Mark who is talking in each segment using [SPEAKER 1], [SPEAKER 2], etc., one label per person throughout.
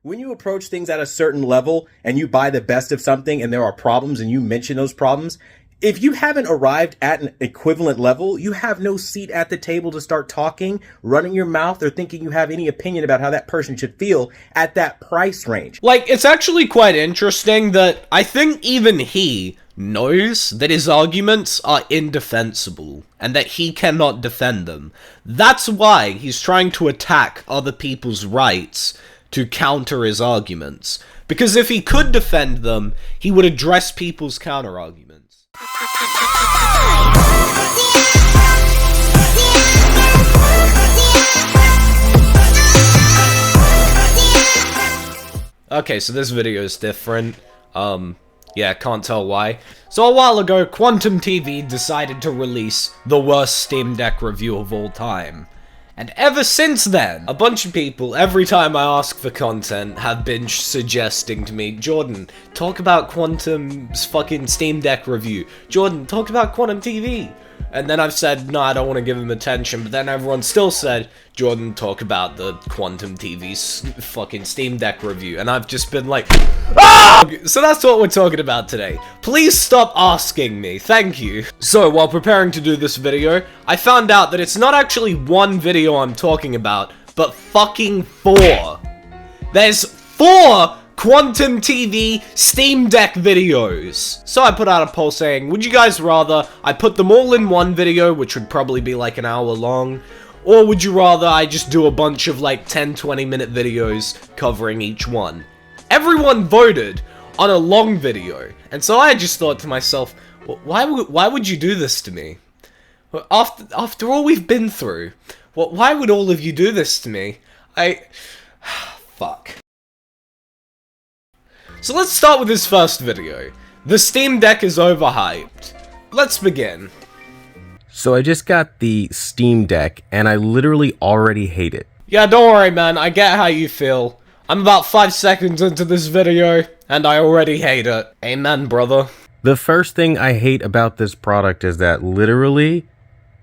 [SPEAKER 1] When you approach things at a certain level and you buy the best of something and there are problems and you mention those problems, if you haven't arrived at an equivalent level, you have no seat at the table to start talking, running your mouth, or thinking you have any opinion about how that person should feel at that price range.
[SPEAKER 2] Like, it's actually quite interesting that I think even he knows that his arguments are indefensible and that he cannot defend them. That's why he's trying to attack other people's rights to counter his arguments. Because if he could defend them, he would address people's counter-arguments. Okay, so this video is different. Yeah, can't tell why. So a while ago, Quantum TV decided to release the worst Steam Deck review of all time. And ever since then, a bunch of people, every time I ask for content, have been suggesting to me, Jordan, talk about Quantum's fucking Steam Deck review. Jordan, talk about Quantum TV. And then I've said, no, I don't want to give him attention, but then everyone still said, Jordan, talk about the Quantum TV's fucking Steam Deck review. And I've just been like, ah! So that's what we're talking about today. Please stop asking me, thank you. So, while preparing to do this video, I found out that it's not actually one video I'm talking about, but fucking 4. There's 4 Quantum TV Steam Deck videos. So I put out a poll saying, would you guys rather I put them all in one video, which would probably be like an hour long, or would you rather I just do a bunch of like 10-20 minute videos covering each one? Everyone voted on a long video, and so I just thought to myself, well, why would you do this to me? After all we've been through, why would all of you do this to me? Fuck. So let's start with this first video. The Steam Deck is overhyped. Let's begin.
[SPEAKER 1] So I just got the Steam Deck, and I literally already hate it.
[SPEAKER 2] Yeah, don't worry, man. I get how you feel. I'm about 5 seconds into this video, and I already hate it. Amen, brother.
[SPEAKER 1] The first thing I hate about this product is that literally,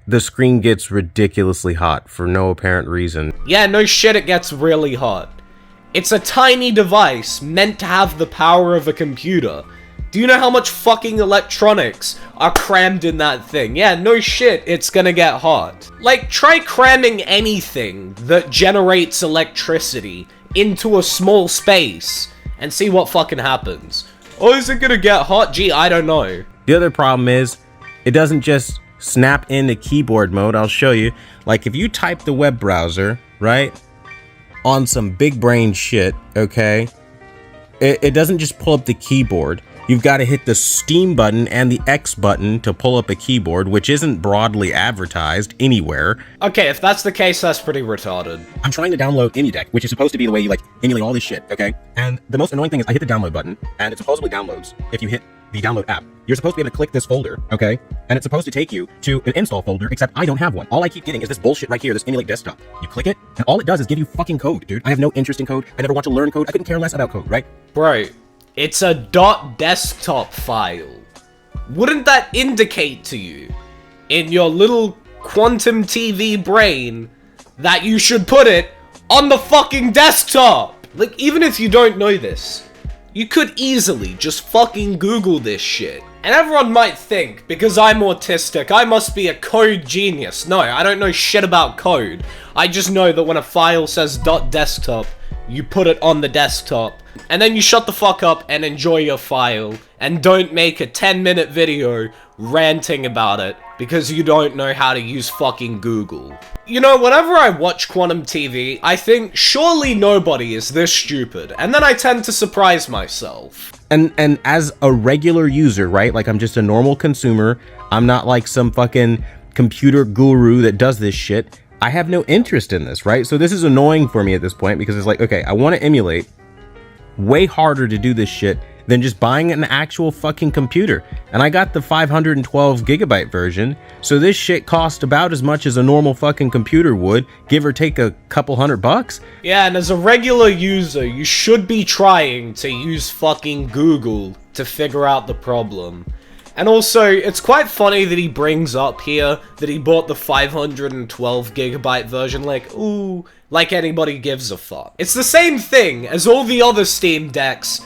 [SPEAKER 1] the screen gets ridiculously hot for no apparent reason.
[SPEAKER 2] Yeah, no shit, it gets really hot. It's a tiny device meant to have the power of a computer. Do you know how much fucking electronics are crammed in that thing? Yeah, no shit, it's gonna get hot. Like, try cramming anything that generates electricity into a small space and see what fucking happens. Oh, is it gonna get hot? Gee, I don't know.
[SPEAKER 1] The other problem is, it doesn't just snap into keyboard mode. I'll show you. Like, if you type the web browser, right? On some big brain shit, okay? It doesn't just pull up the keyboard. You've got to hit the Steam button and the X button to pull up a keyboard, which isn't broadly advertised anywhere.
[SPEAKER 2] Okay, if that's the case, that's pretty retarded.
[SPEAKER 1] I'm trying to download AnyDeck, which is supposed to be the way you, like, emulate all this shit, okay? And the most annoying thing is I hit the download button, and it supposedly downloads if you hit the download app. You're supposed to be able to click this folder, okay? And it's supposed to take you to an install folder, except I don't have one. All I keep getting is this bullshit right here, this emulate desktop. You click it, and all it does is give you fucking code, dude. I have no interest in code. I never want to learn code. I couldn't care less about code, right?
[SPEAKER 2] Bro, it's a .desktop file. Wouldn't that indicate to you, in your little Quantum TV brain, that you should put it on the fucking desktop? Like, even if you don't know this, you could easily just fucking Google this shit. And everyone might think, because I'm autistic, I must be a code genius. No, I don't know shit about code. I just know that when a file says .desktop, you put it on the desktop. And then you shut the fuck up and enjoy your file. And don't make a 10-minute video ranting about it because you don't know how to use fucking Google. You know, whenever I watch Quantum TV, I think, surely nobody is this stupid. And then I tend to surprise myself.
[SPEAKER 1] And as a regular user, right? Like, I'm just a normal consumer. I'm not like some fucking computer guru that does this shit. I have no interest in this, right? So this is annoying for me at this point because it's like, okay, I want to emulate. Way harder to do this shit than just buying an actual fucking computer. And I got the 512 gigabyte version, so this shit cost about as much as a normal fucking computer would, give or take a couple $100.
[SPEAKER 2] Yeah, and as a regular user, you should be trying to use fucking Google to figure out the problem. And also, it's quite funny that he brings up here that he bought the 512 gigabyte version, like, ooh, Like anybody gives a fuck. It's the same thing as all the other Steam Decks,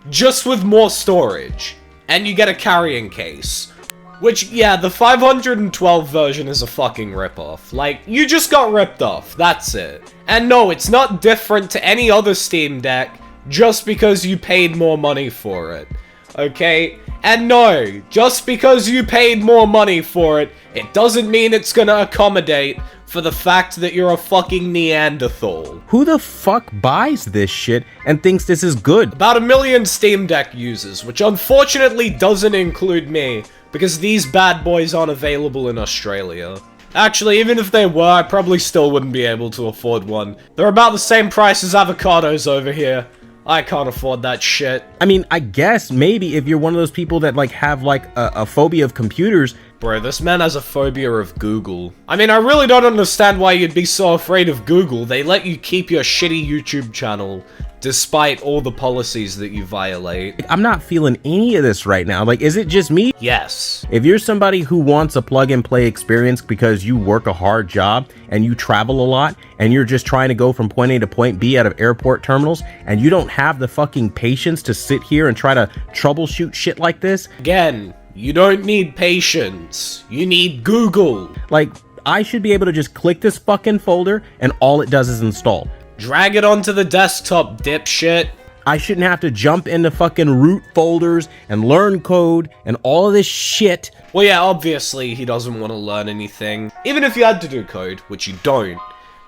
[SPEAKER 2] just with more storage. And you get a carrying case. Which, yeah, the 512 version is a fucking ripoff. Like, you just got ripped off, that's it. And no, it's not different to any other Steam Deck, just because you paid more money for it. Okay? And no, just because you paid more money for it, it doesn't mean it's gonna accommodate for the fact that you're a fucking Neanderthal.
[SPEAKER 1] Who the fuck buys this shit and thinks this is good?
[SPEAKER 2] About 1 million Steam Deck users, which unfortunately doesn't include me, because these bad boys aren't available in Australia. Actually, even if they were, I probably still wouldn't be able to afford one. They're about the same price as avocados over here. I can't afford that shit.
[SPEAKER 1] I mean, I guess maybe if you're one of those people that like have like a phobia of computers.
[SPEAKER 2] Bro, this man has a phobia of Google. I mean, I really don't understand why you'd be so afraid of Google. They let you keep your shitty YouTube channel, despite all the policies that you violate.
[SPEAKER 1] I'm not feeling any of this right now. Like, is it just me?
[SPEAKER 2] Yes.
[SPEAKER 1] If you're somebody who wants a plug and play experience because you work a hard job and you travel a lot and you're just trying to go from point A to point B out of airport terminals and you don't have the fucking patience to sit here and try to troubleshoot shit like this.
[SPEAKER 2] Again, you don't need patience. You need Google.
[SPEAKER 1] Like, I should be able to just click this fucking folder and all it does is install.
[SPEAKER 2] Drag it onto the desktop, dipshit.
[SPEAKER 1] I shouldn't have to jump into fucking root folders and learn code and all of this shit.
[SPEAKER 2] Well, yeah, obviously he doesn't want to learn anything. Even if you had to do code, which you don't,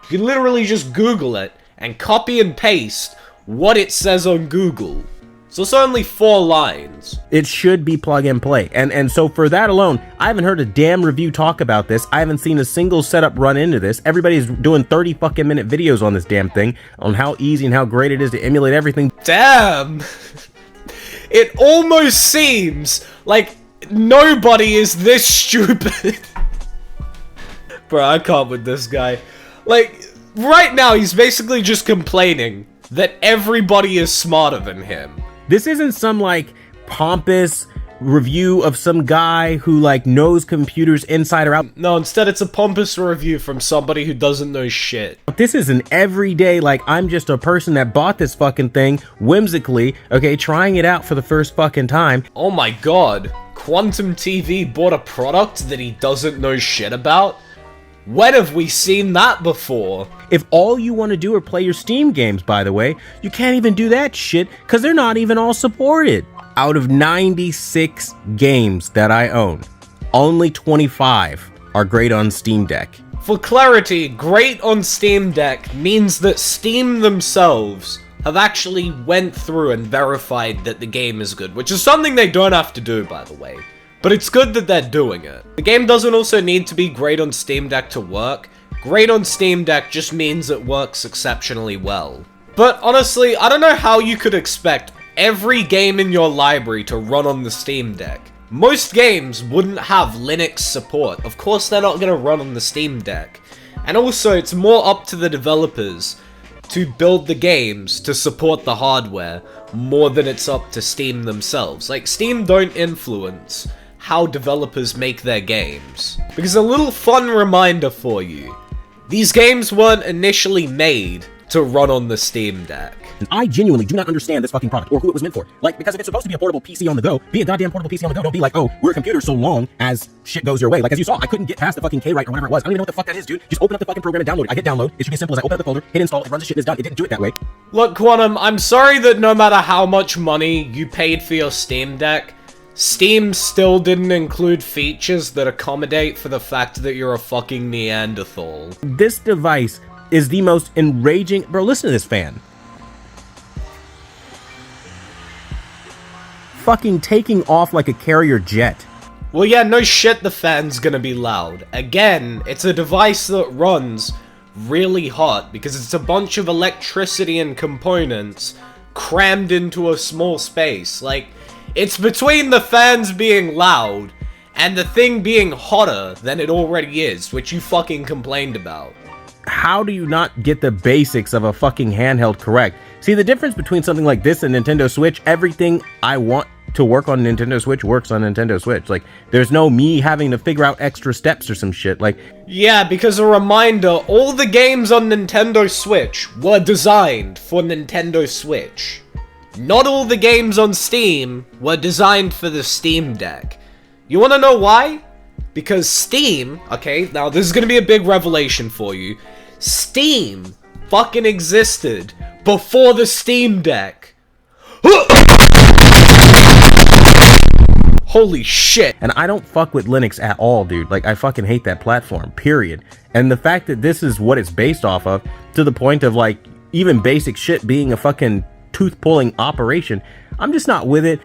[SPEAKER 2] you can literally just Google it and copy and paste what it says on Google. So it's only 4 lines.
[SPEAKER 1] It should be plug and play. And so for that alone, I haven't heard a damn review talk about this. I haven't seen a single setup run into this. Everybody's doing 30 fucking minute videos on this damn thing, on how easy and how great it is to emulate everything.
[SPEAKER 2] Damn! It almost seems like nobody is this stupid. Bro, I can't with this guy. Like, right now he's basically just complaining that everybody is smarter than him.
[SPEAKER 1] This isn't some like pompous review of some guy who like knows computers inside or out.
[SPEAKER 2] No, instead it's a pompous review from somebody who doesn't know shit.
[SPEAKER 1] This is an everyday, like, I'm just a person that bought this fucking thing whimsically, okay, trying it out for the first fucking time.
[SPEAKER 2] Oh my god, Quantum TV bought a product that he doesn't know shit about? When have we seen that before?
[SPEAKER 1] If all you want to do are play your Steam games, by the way, you can't even do that shit because they're not even all supported. Out of 96 games that I own, only 25 are great on Steam Deck.
[SPEAKER 2] For clarity, great on Steam Deck means that Steam themselves have actually went through and verified that the game is good, which is something they don't have to do, by the way. But it's good that they're doing it. The game doesn't also need to be great on Steam Deck to work. Great on Steam Deck just means it works exceptionally well. But honestly, I don't know how you could expect every game in your library to run on the Steam Deck. Most games wouldn't have Linux support. Of course they're not going to run on the Steam Deck. And also, it's more up to the developers to build the games to support the hardware more than it's up to Steam themselves. Like, Steam don't influence how developers make their games. Because a little fun reminder for you, these games weren't initially made to run on the Steam Deck.
[SPEAKER 1] And I genuinely do not understand this fucking product or who it was meant for. Like, because if it's supposed to be a portable PC on the go, be a goddamn portable PC on the go. Don't be like, oh, we're a computer so long as shit goes your way. Like, as you saw, I couldn't get past the fucking K-Write or whatever it was. I don't even know what the fuck that is, dude. Just open up the fucking program and download it. I hit download. It should be as simple as I open up the folder, hit install, it runs the shit and it's done. It didn't do it that way.
[SPEAKER 2] Look, Quantum, I'm sorry that no matter how much money you paid for your Steam Deck, Steam still didn't include features that accommodate for the fact that you're a fucking Neanderthal.
[SPEAKER 1] This device is the most enraging... Bro, listen to this fan. Fucking taking off like a carrier jet.
[SPEAKER 2] Well, yeah, no shit the fan's gonna be loud. Again, it's a device that runs really hot because it's a bunch of electricity and components crammed into a small space. Like, it's between the fans being loud and the thing being hotter than it already is, which you fucking complained about.
[SPEAKER 1] How do you not get the basics of a fucking handheld correct? See, the difference between something like this and Nintendo Switch, everything I want to work on Nintendo Switch works on Nintendo Switch. Like, there's no me having to figure out extra steps or some shit. Like,
[SPEAKER 2] yeah, because a reminder, all the games on Nintendo Switch were designed for Nintendo Switch. Not all the games on Steam were designed for the Steam Deck. You wanna know why? Because Steam, okay, now this is gonna be a big revelation for you. Steam fucking existed before the Steam Deck. Holy shit.
[SPEAKER 1] and I don't fuck with Linux at all, dude. Like, I fucking hate that platform, period. And the fact that this is what it's based off of, to the point of, like, even basic shit being a fucking tooth-pulling operation, I'm just not with it.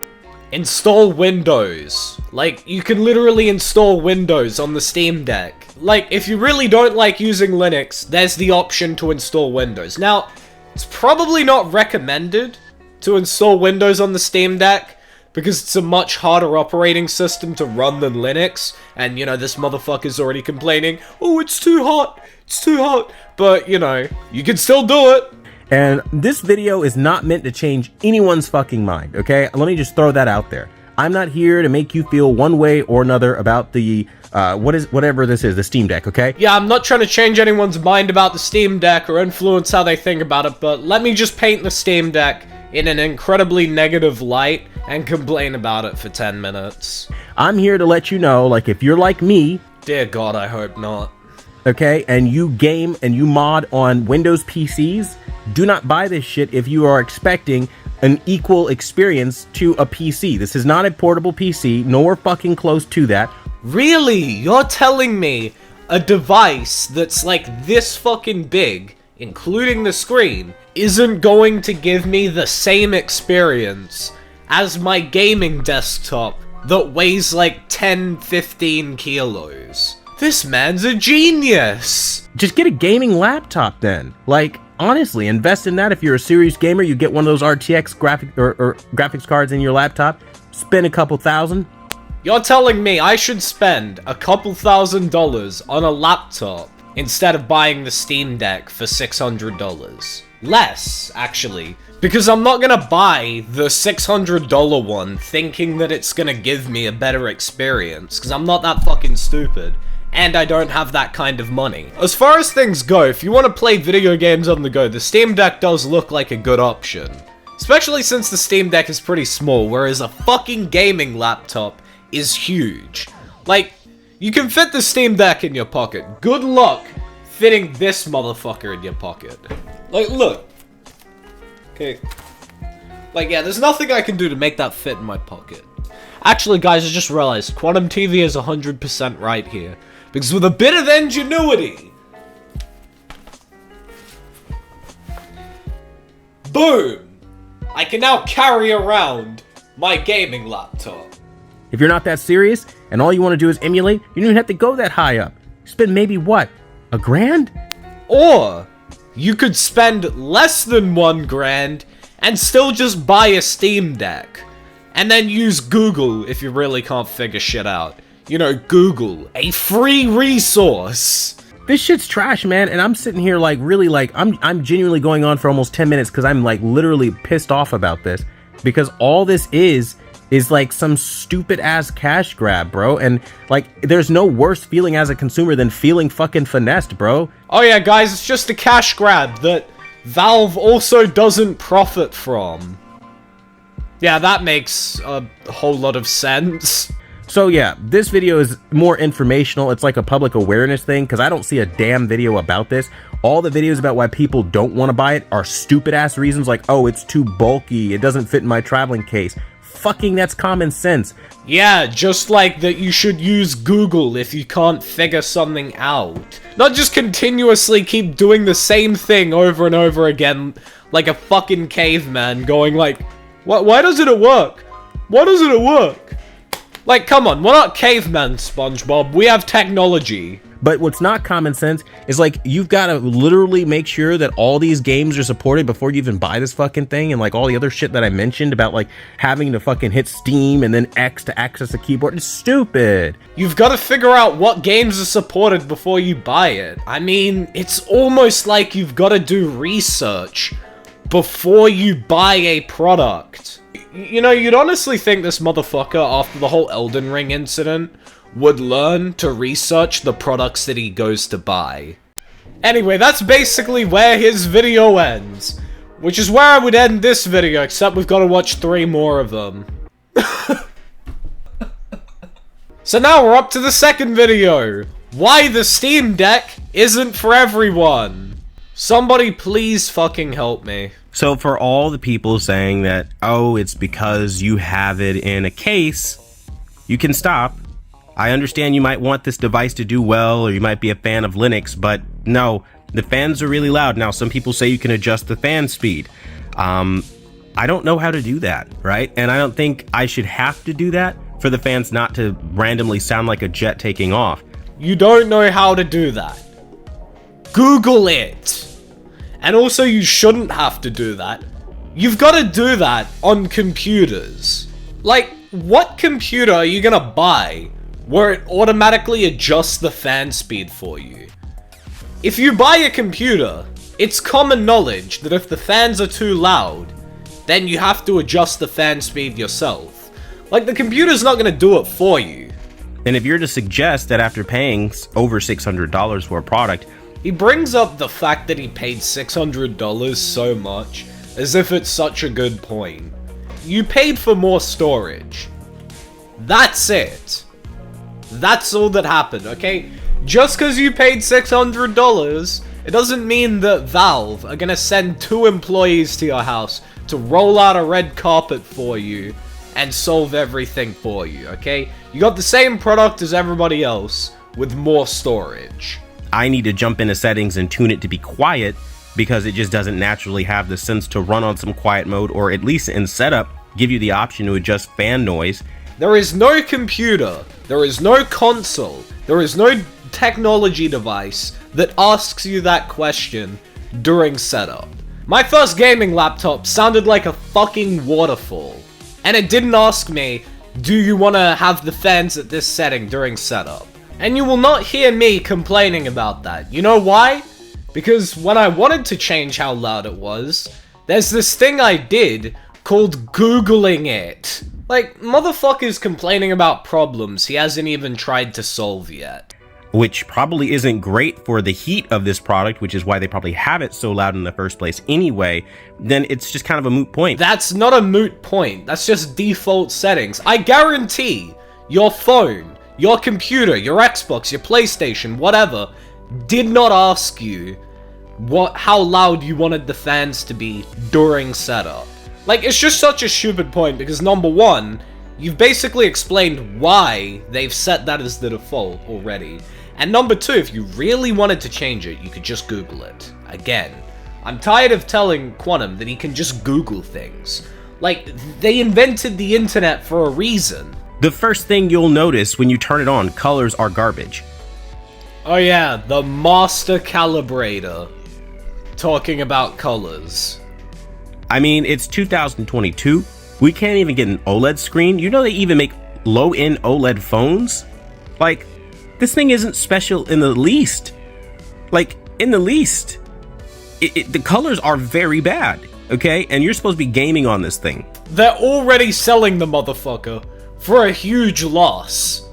[SPEAKER 2] Install Windows. Like, you can literally install Windows on the Steam Deck. Like, if you really don't like using Linux, there's the option to install Windows. Now, it's probably not recommended to install Windows on the Steam Deck, because it's a much harder operating system to run than Linux, and, you know, this motherfucker's already complaining, oh, it's too hot, but, you know, you can still do it.
[SPEAKER 1] And this video is not meant to change anyone's fucking mind, okay? Let me just throw that out there. I'm not here to make you feel one way or another about the, whatever this is, the Steam Deck, okay?
[SPEAKER 2] Yeah, I'm not trying to change anyone's mind about the Steam Deck or influence how they think about it, but let me just paint the Steam Deck in an incredibly negative light and complain about it for 10 minutes.
[SPEAKER 1] I'm here to let you know, like, if you're like me...
[SPEAKER 2] Dear God, I hope not.
[SPEAKER 1] Okay, and you game and you mod on Windows PCs, do not buy this shit if you are expecting an equal experience to a PC. This is not a portable PC, nor fucking close to that.
[SPEAKER 2] Really? You're telling me a device that's like this fucking big, including the screen, isn't going to give me the same experience as my gaming desktop that weighs like 10-15 kilos? This man's a genius!
[SPEAKER 1] Just get a gaming laptop then. Like, honestly, invest in that. If you're a serious gamer, you get one of those RTX graphics cards in your laptop, spend a couple thousand.
[SPEAKER 2] You're telling me I should spend a couple $1,000s on a laptop instead of buying the Steam Deck for $600? Less, actually. Because I'm not gonna buy the $600 one thinking that it's gonna give me a better experience, because I'm not that fucking stupid. And I don't have that kind of money. As far as things go, if you want to play video games on the go, the Steam Deck does look like a good option. Especially since the Steam Deck is pretty small, whereas a fucking gaming laptop is huge. Like, you can fit the Steam Deck in your pocket. Good luck fitting this motherfucker in your pocket. Like, look. Okay. Like, yeah, there's nothing I can do to make that fit in my pocket. Actually, guys, I just realized Quantum TV is 100% right here. Because with a bit of ingenuity, boom, I can now carry around my gaming laptop.
[SPEAKER 1] If you're not that serious, and all you want to do is emulate, you don't even have to go that high up. Spend maybe, what, $1,000?
[SPEAKER 2] Or, you could spend less than $1,000 and still just buy a Steam Deck. And then use Google if you really can't figure shit out. You know, Google, a free resource.
[SPEAKER 1] This shit's trash, man, and I'm sitting here like really like I'm genuinely going on for almost 10 minutes because I'm like literally pissed off about this, because all this is like some stupid ass cash grab, bro. And like, there's no worse feeling as a consumer than feeling fucking finessed, bro.
[SPEAKER 2] Oh yeah, guys, it's just a cash grab that Valve also doesn't profit from. Yeah, that makes a whole lot of sense.
[SPEAKER 1] So yeah, this video is more informational. It's like a public awareness thing, because I don't see a damn video about this. All the videos about why people don't want to buy it are stupid ass reasons, like, oh, it's too bulky, it doesn't fit in my traveling case. Fucking, that's common sense.
[SPEAKER 2] Yeah, just like that you should use Google if you can't figure something out. Not just continuously keep doing the same thing over and over again like a fucking caveman going like, why doesn't it work? Why doesn't it work? Like, come on, we're not cavemen, SpongeBob. We have technology.
[SPEAKER 1] But what's not common sense is, like, you've got to literally make sure that all these games are supported before you even buy this fucking thing, and like all the other shit that I mentioned about like having to fucking hit Steam and then X to access a keyboard. It's stupid.
[SPEAKER 2] You've got to figure out what games are supported before you buy it. I mean, it's almost like you've got to do research before you buy a product. You know, you'd honestly think this motherfucker, after the whole Elden Ring incident, would learn to research the products that he goes to buy. Anyway, that's basically where his video ends. Which is where I would end this video, except we've got to watch 3 more of them. So now we're up to the second video. Why the Steam Deck isn't for everyone. Somebody please fucking help me.
[SPEAKER 1] So for all the people saying that, oh, it's because you have it in a case, you can stop. I understand you might want this device to do well, or you might be a fan of Linux, but no, the fans are really loud. Now, some people say you can adjust the fan speed. I don't know how to do that, right? And I don't think I should have to do that for the fans not to randomly sound like a jet taking off.
[SPEAKER 2] You don't know how to do that. Google it. And also, you shouldn't have to do that. You've got to do that on computers. Like, what computer are you gonna buy where it automatically adjusts the fan speed for you? If you buy a computer, it's common knowledge that if the fans are too loud, then you have to adjust the fan speed yourself. Like, the computer's not gonna do it for you.
[SPEAKER 1] And if you're to suggest that after paying over $600 for a product,
[SPEAKER 2] he brings up the fact that he paid $600 so much, as if it's such a good point. You paid for more storage. That's it. That's all that happened, okay? Just because you paid $600, it doesn't mean that Valve are gonna send 2 employees to your house to roll out a red carpet for you and solve everything for you, okay? You got the same product as everybody else with more storage.
[SPEAKER 1] I need to jump into settings and tune it to be quiet because it just doesn't naturally have the sense to run on some quiet mode, or at least in setup, give you the option to adjust fan noise.
[SPEAKER 2] There is no computer, there is no console, there is no technology device that asks you that question during setup. My first gaming laptop sounded like a fucking waterfall, and it didn't ask me, do you want to have the fans at this setting during setup? And you will not hear me complaining about that. You know why? Because when I wanted to change how loud it was, there's this thing I did called Googling it. Like, motherfucker's complaining about problems he hasn't even tried to solve yet.
[SPEAKER 1] Which probably isn't great for the heat of this product, which is why they probably have it so loud in the first place anyway. Then it's just kind of a moot point.
[SPEAKER 2] That's not a moot point. That's just default settings. I guarantee your phone, your computer, your Xbox, your PlayStation, whatever, did not ask you how loud you wanted the fans to be during setup. Like, it's just such a stupid point because number one, you've basically explained why they've set that as the default already. And number two, if you really wanted to change it, you could just Google it. Again, I'm tired of telling Quantum that he can just Google things. Like, they invented the internet for a reason.
[SPEAKER 1] The first thing you'll notice when you turn it on, colors are garbage.
[SPEAKER 2] Oh yeah, the master calibrator. Talking about colors.
[SPEAKER 1] I mean, it's 2022. We can't even get an OLED screen. You know they even make low-end OLED phones? Like, this thing isn't special in the least. Like, in the least. The colors are very bad, okay? And you're supposed to be gaming on this thing.
[SPEAKER 2] They're already selling the motherfucker for a huge loss.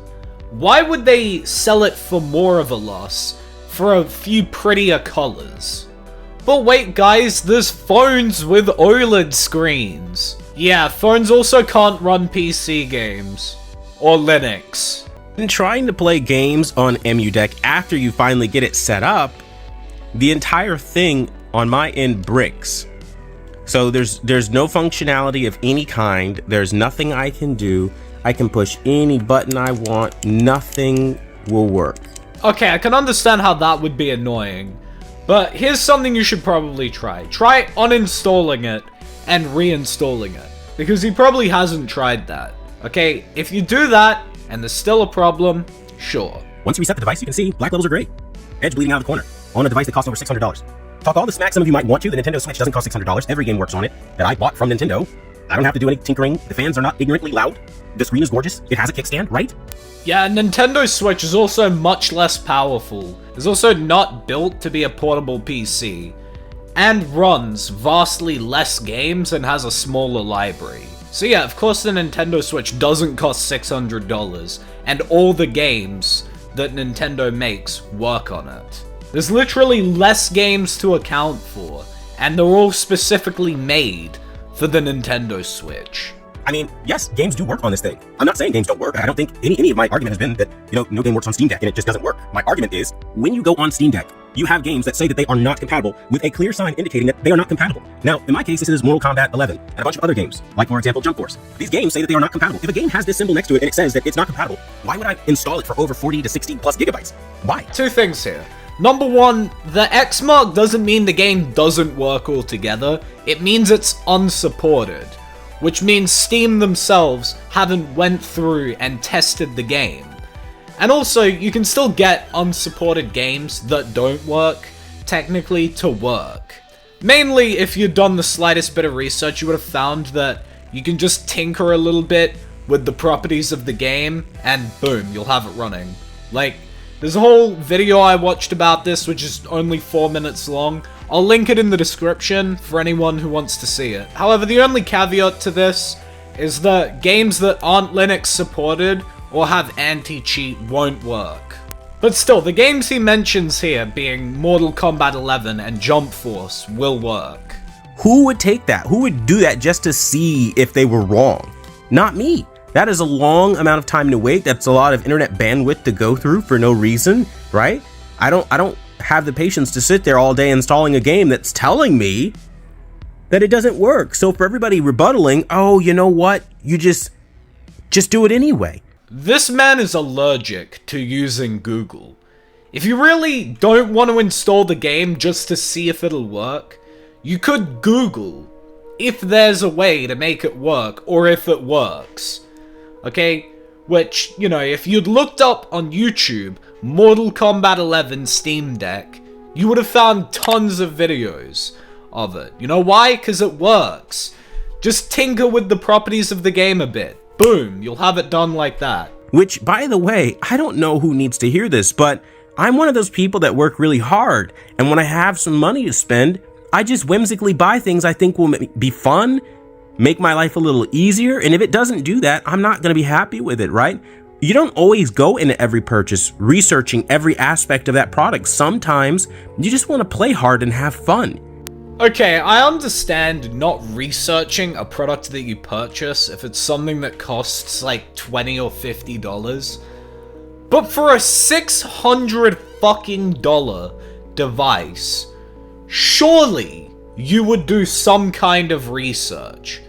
[SPEAKER 2] Why would they sell it for more of a loss for a few prettier colors? But wait guys, there's phones with OLED screens. Yeah, phones also can't run PC games. Or Linux.
[SPEAKER 1] And trying to play games on EmuDeck after you finally get it set up, the entire thing on my end bricks. So there's no functionality of any kind. There's nothing I can do. I can push any button I want. Nothing will work.
[SPEAKER 2] Okay, I can understand how that would be annoying. But here's something you should probably try. Try uninstalling it and reinstalling it. Because he probably hasn't tried that. Okay, if you do that, and there's still a problem, sure.
[SPEAKER 1] Once you reset the device, you can see black levels are gray. Edge bleeding out of the corner. On a device that costs over $600. Talk all the smack some of you might want to. The Nintendo Switch doesn't cost $600. Every game works on it that I bought from Nintendo. I don't have to do any tinkering. The fans are not ignorantly loud. The screen is gorgeous. It has a kickstand, right?
[SPEAKER 2] Yeah, Nintendo Switch is also much less powerful. It's also not built to be a portable PC. and runs vastly less games and has a smaller library. So yeah, of course the Nintendo Switch doesn't cost $600, and all the games that Nintendo makes work on it. There's literally less games to account for, and they're all specifically made for the Nintendo Switch.
[SPEAKER 3] I mean, yes, games do work on this thing. I'm not saying games don't work. I don't think any of my argument has been that, no game works on Steam Deck and it just doesn't work. My argument is, when you go on Steam Deck, you have games that say that they are not compatible with a clear sign indicating that they are not compatible. Now, in my case, this is Mortal Kombat 11 and a bunch of other games, like, for example, Jump Force. These games say that they are not compatible. If a game has this symbol next to it and it says that it's not compatible, why would I install it for over 40 to 60 plus gigabytes? Why?
[SPEAKER 2] Two things here. Number one, the X mark doesn't mean the game doesn't work altogether. It means it's unsupported, which means Steam themselves haven't went through and tested the game. And also, you can still get unsupported games that don't work, technically, to work. Mainly, if you'd done the slightest bit of research, you would have found that you can just tinker a little bit with the properties of the game, and boom, you'll have it running. Like, there's a whole video I watched about this, which is only 4 minutes long. I'll link it in the description for anyone who wants to see it. However, the only caveat to this is that games that aren't Linux supported or have anti-cheat won't work. But still, the games he mentions here, being Mortal Kombat 11 and Jump Force, will work.
[SPEAKER 1] Who would take that? Who would do that just to see if they were wrong? Not me. That is a long amount of time to wait. That's a lot of internet bandwidth to go through for no reason, right? I don't have the patience to sit there all day installing a game that's telling me that it doesn't work. So for everybody rebuttaling, oh, you know what? You just do it anyway.
[SPEAKER 2] This man is allergic to using Google. If you really don't want to install the game just to see if it'll work, you could Google if there's a way to make it work or if it works. Okay? Which, if you'd looked up on YouTube Mortal Kombat 11 Steam Deck, you would have found tons of videos of it. You know why? Because it works. Just tinker with the properties of the game a bit. Boom, you'll have it done like that.
[SPEAKER 1] Which, by the way, I don't know who needs to hear this, but I'm one of those people that work really hard, and when I have some money to spend, I just whimsically buy things I think will be fun, make my life a little easier, and if it doesn't do that, I'm not going to be happy with it, right? You don't always go into every purchase researching every aspect of that product. Sometimes you just want to play hard and have fun.
[SPEAKER 2] Okay, I understand not researching a product that you purchase if it's something that costs like $20 or $50. But for a $600 fucking device, surely you would do some kind of research.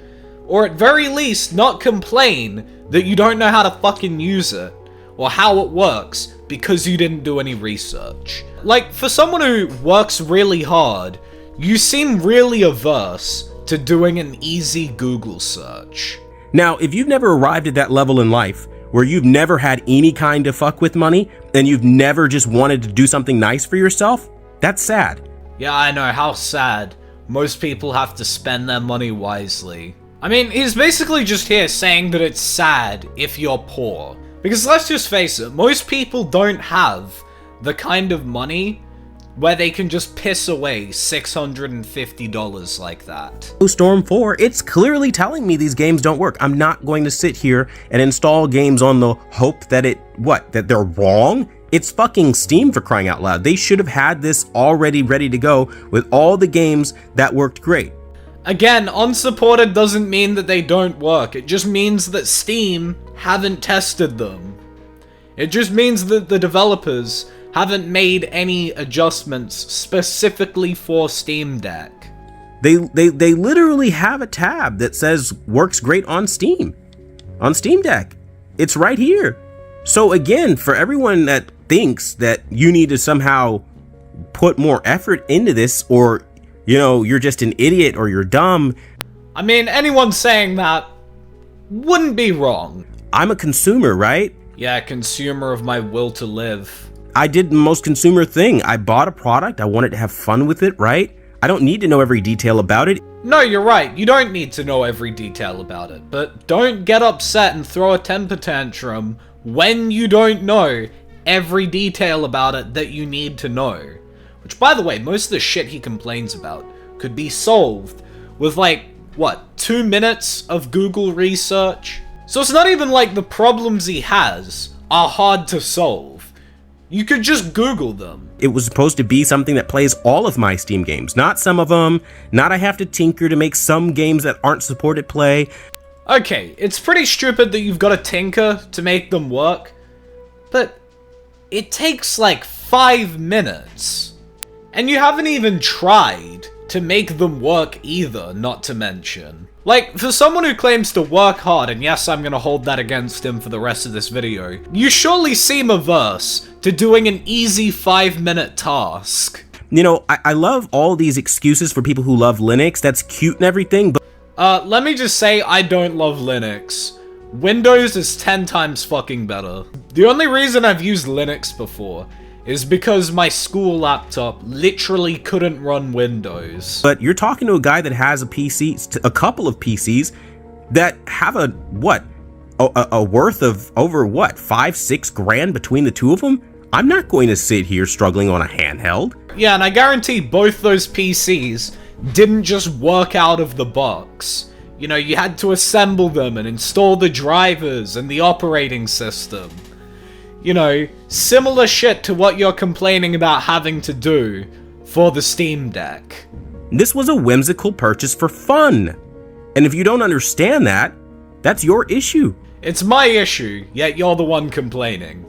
[SPEAKER 2] Or at very least, not complain that you don't know how to fucking use it, or how it works, because you didn't do any research. Like, for someone who works really hard, you seem really averse to doing an easy Google search.
[SPEAKER 1] Now, if you've never arrived at that level in life, where you've never had any kind of fuck with money, and you've never just wanted to do something nice for yourself, that's sad.
[SPEAKER 2] Yeah, I know, how sad. Most people have to spend their money wisely. I mean, he's basically just here saying that it's sad if you're poor. Because let's just face it, most people don't have the kind of money where they can just piss away $650 like that.
[SPEAKER 1] Storm 4, it's clearly telling me these games don't work. I'm not going to sit here and install games on the hope that that they're wrong. It's fucking Steam, for crying out loud. They should have had this already ready to go with all the games that worked great.
[SPEAKER 2] Again, unsupported doesn't mean that they don't work. It just means that Steam haven't tested them. It just means that the developers haven't made any adjustments specifically for Steam Deck.
[SPEAKER 1] They literally have a tab that says works great on Steam Deck. It's right here. So again, for everyone that thinks that you need to somehow put more effort into this, or you're just an idiot or you're dumb.
[SPEAKER 2] I mean, anyone saying that wouldn't be wrong.
[SPEAKER 1] I'm a consumer, right?
[SPEAKER 2] Yeah, consumer of my will to live.
[SPEAKER 1] I did the most consumer thing. I bought a product. I wanted to have fun with it, right? I don't need to know every detail about it.
[SPEAKER 2] No, you're right. You don't need to know every detail about it. But don't get upset and throw a temper tantrum when you don't know every detail about it that you need to know. Which, by the way, most of the shit he complains about could be solved with like, what, 2 minutes of Google research? So it's not even like the problems he has are hard to solve. You could just Google them.
[SPEAKER 3] It was supposed to be something that plays all of my Steam games, not some of them, not I have to tinker to make some games that aren't supported play.
[SPEAKER 2] Okay, it's pretty stupid that you've got to tinker to make them work, but it takes like 5 minutes. And you haven't even tried to make them work either, not to mention. Like, for someone who claims to work hard, and yes, I'm gonna hold that against him for the rest of this video, you surely seem averse to doing an easy 5-minute task.
[SPEAKER 3] You know, I love all these excuses for people who love Linux. That's cute and everything, but
[SPEAKER 2] Let me just say I don't love Linux. Windows is 10 times fucking better. The only reason I've used Linux before is because my school laptop literally couldn't run Windows.
[SPEAKER 3] But you're talking to a guy that has a PC, a couple of PCs that have a worth of over what, 5-6 grand between the two of them? I'm not going to sit here struggling on a handheld.
[SPEAKER 2] Yeah, and I guarantee both those PCs didn't just work out of the box. You know, you had to assemble them and install the drivers and the operating system. You know, similar shit to what you're complaining about having to do for the Steam Deck.
[SPEAKER 3] This was a whimsical purchase for fun. And if you don't understand that, that's your issue.
[SPEAKER 2] It's my issue, yet you're the one complaining.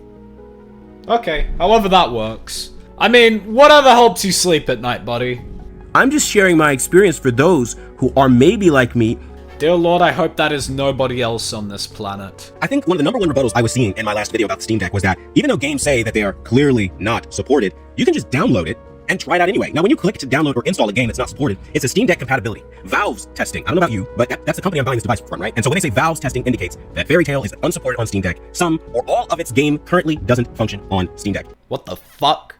[SPEAKER 2] Okay, however that works. I mean, whatever helps you sleep at night, buddy.
[SPEAKER 3] I'm just sharing my experience for those who are maybe like me.
[SPEAKER 2] Dear Lord, I hope that is nobody else on this planet.
[SPEAKER 3] I think one of the number one rebuttals I was seeing in my last video about the Steam Deck was that even though games say that they are clearly not supported, you can just download it and try it out anyway. Now, when you click to download or install a game that's not supported, it's a Steam Deck compatibility. Valve's testing, I don't know about you, but that's the company I'm buying this device from, right? And so when they say Valve's testing indicates that Fairy Tail is unsupported on Steam Deck, some or all of its game currently doesn't function on Steam Deck.
[SPEAKER 2] What the fuck?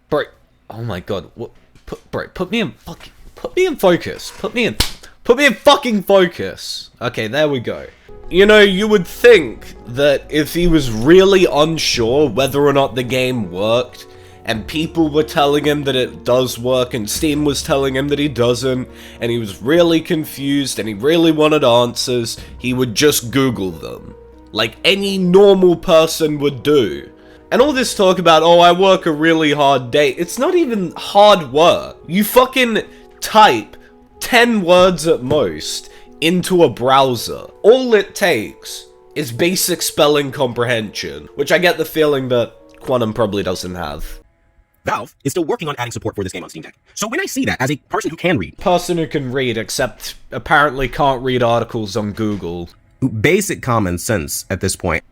[SPEAKER 2] Bro, oh my god, what? Put me in focus. Put me in fucking focus. Okay, there we go. You know, you would think that if he was really unsure whether or not the game worked, and people were telling him that it does work, and Steam was telling him that he doesn't, and he was really confused, and he really wanted answers, he would just Google them. Like any normal person would do. And all this talk about, oh, I work a really hard day, it's not even hard work. You fucking type 10 words at most into a browser. All it takes is basic spelling comprehension, which I get the feeling that Quantum probably doesn't have.
[SPEAKER 3] Valve is still working on adding support for this game on Steam Deck. So when I see that as a person who can read,
[SPEAKER 2] Person who can read, except apparently can't read articles on Google.
[SPEAKER 3] basic common sense at this point,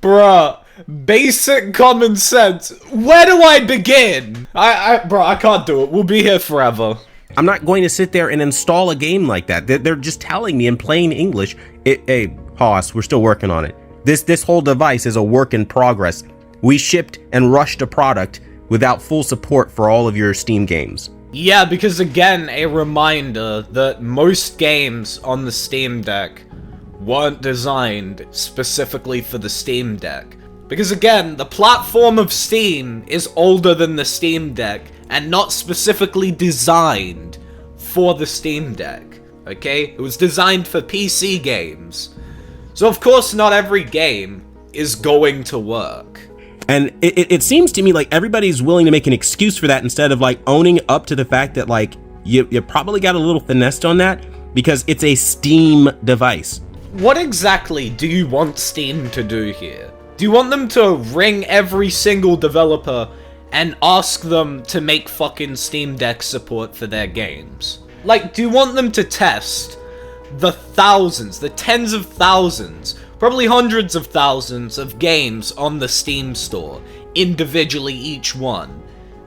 [SPEAKER 2] Bruh, basic common sense. Where do I begin? Bro, I can't do it. We'll be here forever.
[SPEAKER 3] I'm not going to sit there and install a game like that. They're just telling me in plain English, hey, Hoss, we're still working on it. This whole device is a work in progress. We shipped and rushed a product without full support for all of your Steam games.
[SPEAKER 2] Yeah, because again, a reminder that most games on the Steam Deck weren't designed specifically for the Steam Deck. Because again, the platform of Steam is older than the Steam Deck and not specifically designed for the Steam Deck, okay? It was designed for PC games. So of course not every game is going to work.
[SPEAKER 3] And it seems to me like everybody's willing to make an excuse for that instead of like owning up to the fact that like you probably got a little finessed on that because it's a Steam device.
[SPEAKER 2] What exactly do you want Steam to do here? Do you want them to ring every single developer and ask them to make fucking Steam Deck support for their games? Like, do you want them to test the thousands, the tens of thousands, probably hundreds of thousands of games on the Steam store, individually each one?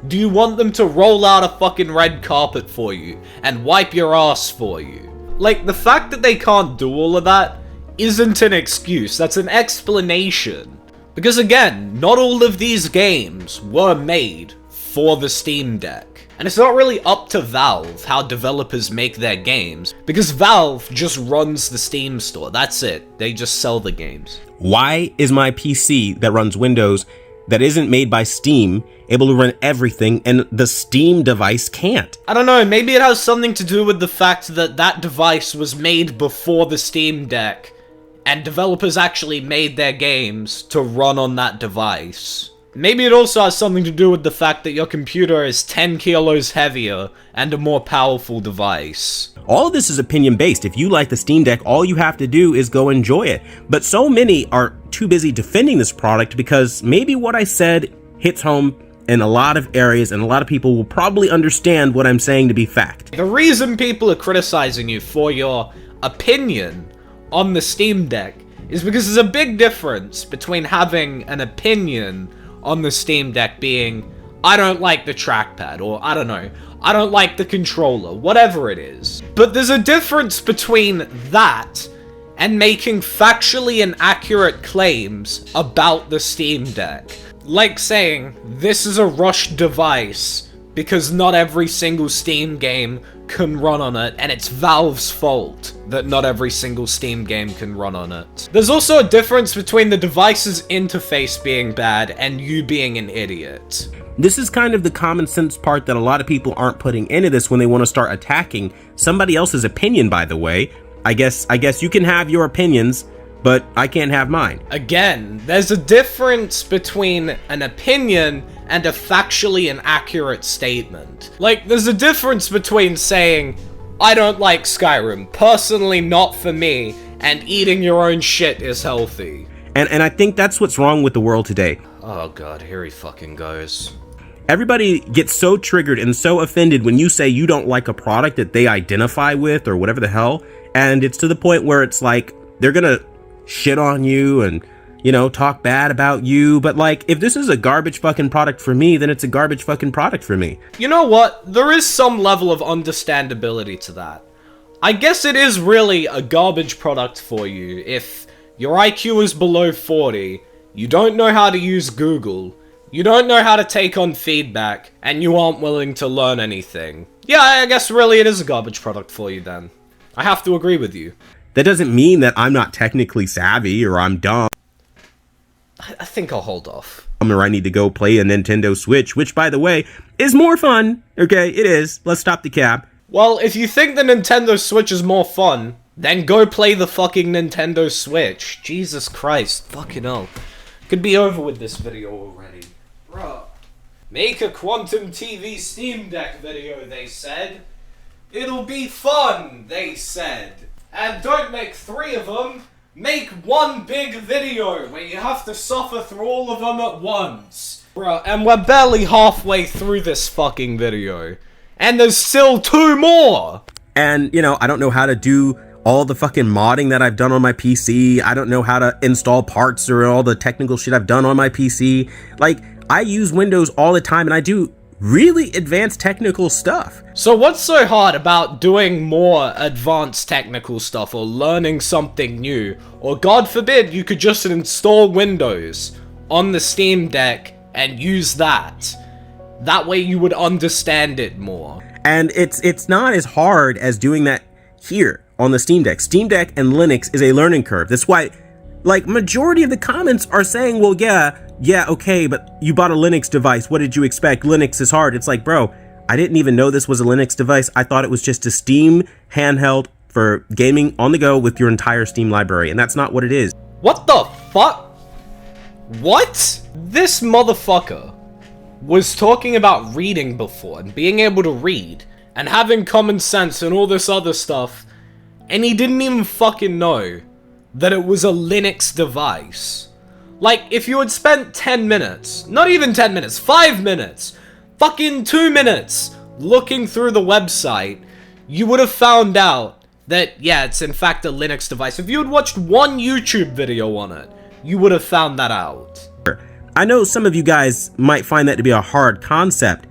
[SPEAKER 2] Do you want them to roll out a fucking red carpet for you and wipe your ass for you? Like, the fact that they can't do all of that isn't an excuse, that's an explanation. Because again, not all of these games were made for the Steam Deck. And it's not really up to Valve how developers make their games, because Valve just runs the Steam store, that's it. They just sell the games.
[SPEAKER 3] Why is my PC that runs Windows that isn't made by Steam able to run everything, and the Steam device can't?
[SPEAKER 2] I don't know, maybe it has something to do with the fact that that device was made before the Steam Deck, and developers actually made their games to run on that device. Maybe it also has something to do with the fact that your computer is 10 kilos heavier and a more powerful device.
[SPEAKER 3] All of this is opinion based. If you like the Steam Deck, all you have to do is go enjoy it. But so many are too busy defending this product because maybe what I said hits home in a lot of areas, and a lot of people will probably understand what I'm saying to be fact.
[SPEAKER 2] The reason people are criticizing you for your opinion on the Steam Deck is because there's a big difference between having an opinion on the Steam Deck being, I don't like the trackpad, or I don't know, I don't like the controller, whatever it is. But there's a difference between that and making factually inaccurate claims about the Steam Deck. Like saying, this is a rushed device because not every single Steam game can run on it, and it's Valve's fault that not every single Steam game can run on it. There's also a difference between the device's interface being bad and you being an idiot.
[SPEAKER 3] This is kind of the common sense part that a lot of people aren't putting into this when they want to start attacking somebody else's opinion, by the way. I guess you can have your opinions, but I can't have mine.
[SPEAKER 2] Again, there's a difference between an opinion and a factually inaccurate statement. Like, there's a difference between saying, I don't like Skyrim, personally not for me, and eating your own shit is healthy.
[SPEAKER 3] And I think that's what's wrong with the world today.
[SPEAKER 2] Oh god, here he fucking goes.
[SPEAKER 3] Everybody gets so triggered and so offended when you say you don't like a product that they identify with or whatever the hell, and it's to the point where it's like, they're gonna shit on you and, you know, talk bad about you, but like, if this is a garbage fucking product for me, then it's a garbage fucking product for me.
[SPEAKER 2] You know what? There is some level of understandability to that. I guess it is really a garbage product for you if your IQ is below 40, you don't know how to use Google, you don't know how to take on feedback, and you aren't willing to learn anything. Yeah, I guess really it is a garbage product for you then. I have to agree with you.
[SPEAKER 3] That doesn't mean that I'm not technically savvy or I'm dumb.
[SPEAKER 2] I think I'll hold off.
[SPEAKER 3] Or I need to go play a Nintendo Switch, which, by the way, is more fun. Okay, it is. Let's stop the cap.
[SPEAKER 2] Well, if you think the Nintendo Switch is more fun, then go play the fucking Nintendo Switch. Jesus Christ, fucking hell. Could be over with this video already. Bruh. Make a Quantum TV Steam Deck video, they said. It'll be fun, they said. And don't make 3 of them. Make one big video where you have to suffer through all of them at once. Bruh, and we're barely halfway through this fucking video. And there's still 2 more!
[SPEAKER 3] And, you know, I don't know how to do all the fucking modding that I've done on my PC. I don't know how to install parts or all the technical shit I've done on my PC. Like, I use Windows all the time and I do really advanced technical stuff.
[SPEAKER 2] So what's so hard about doing more advanced technical stuff or learning something new? Or God forbid, you could just install Windows on the Steam Deck and use that. That way you would understand it more.
[SPEAKER 3] And it's not as hard as doing that here on the Steam Deck. Steam Deck and Linux is a learning curve. That's why, like, majority of the comments are saying, well, yeah, okay, but you bought a Linux device. What did you expect? Linux is hard. It's like, bro, I didn't even know this was a Linux device. I thought it was just a Steam handheld for gaming on the go with your entire Steam library, and that's not what it is.
[SPEAKER 2] What the fuck? What? This motherfucker was talking about reading before and being able to read and having common sense and all this other stuff, and he didn't even fucking know that it was a Linux device. Like, if you had spent 10 minutes, not even 10 minutes, 5 minutes, fucking 2 minutes looking through the website, you would have found out that, yeah, it's in fact a Linux device. If you had watched one YouTube video on it, you would have found that out.
[SPEAKER 3] I know some of you guys might find that to be a hard concept,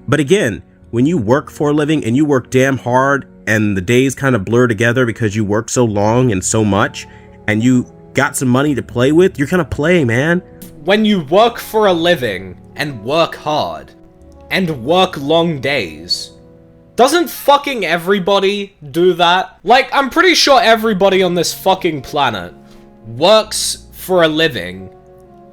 [SPEAKER 3] but again, when you work for a living and you work damn hard and the days kind of blur together because you work so long and so much and you got some money to play with, you're gonna play, man.
[SPEAKER 2] When you work for a living and work hard and work long days, doesn't fucking everybody do that? Like, I'm pretty sure everybody on this fucking planet works for a living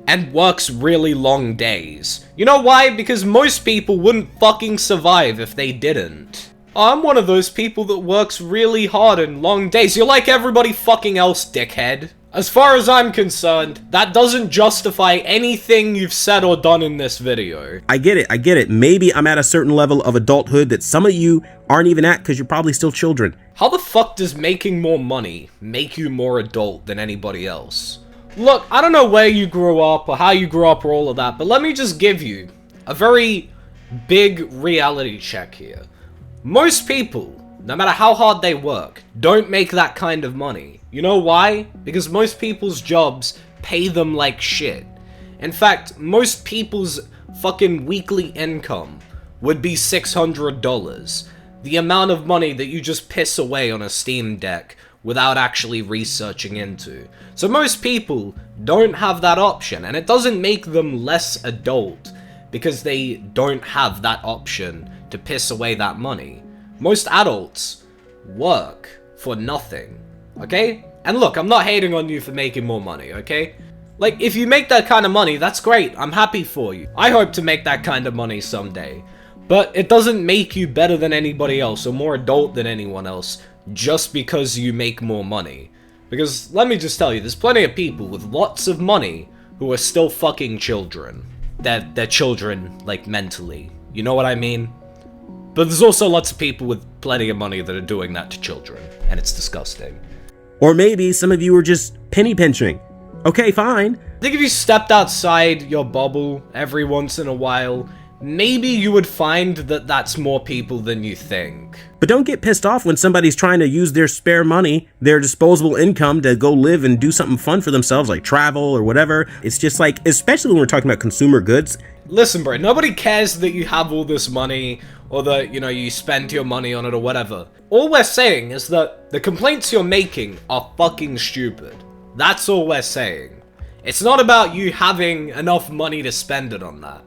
[SPEAKER 2] and works really long days. You know why? Because most people wouldn't fucking survive if they didn't. I'm one of those people that works really hard and long days. You're like everybody fucking else, dickhead. As far as I'm concerned, that doesn't justify anything you've said or done in this video.
[SPEAKER 3] I get it. Maybe I'm at a certain level of adulthood that some of you aren't even at because you're probably still children.
[SPEAKER 2] How the fuck does making more money make you more adult than anybody else? Look, I don't know where you grew up or how you grew up or all of that, but let me just give you a very big reality check here. Most people, no matter how hard they work, don't make that kind of money. You know why? Because most people's jobs pay them like shit. In fact, most people's fucking weekly income would be $600. The amount of money that you just piss away on a Steam Deck without actually researching into. So most people don't have that option, and it doesn't make them less adult because they don't have that option to piss away that money. Most adults work for nothing, okay? And look, I'm not hating on you for making more money, okay? Like, if you make that kind of money, that's great. I'm happy for you. I hope to make that kind of money someday. But it doesn't make you better than anybody else or more adult than anyone else just because you make more money. Because, let me just tell you, there's plenty of people with lots of money who are still fucking children. They're children, like, mentally. You know what I mean? But there's also lots of people with plenty of money that are doing that to children, and it's disgusting.
[SPEAKER 3] Or maybe some of you are just penny pinching. Okay, fine.
[SPEAKER 2] I think if you stepped outside your bubble every once in a while, maybe you would find that that's more people than you think.
[SPEAKER 3] But don't get pissed off when somebody's trying to use their spare money, their disposable income, to go live and do something fun for themselves, like travel or whatever. It's just like, especially when we're talking about consumer goods.
[SPEAKER 2] Listen, bro, nobody cares that you have all this money or that, you know, you spend your money on it or whatever. All we're saying is that the complaints you're making are fucking stupid. That's all we're saying. It's not about you having enough money to spend it on that.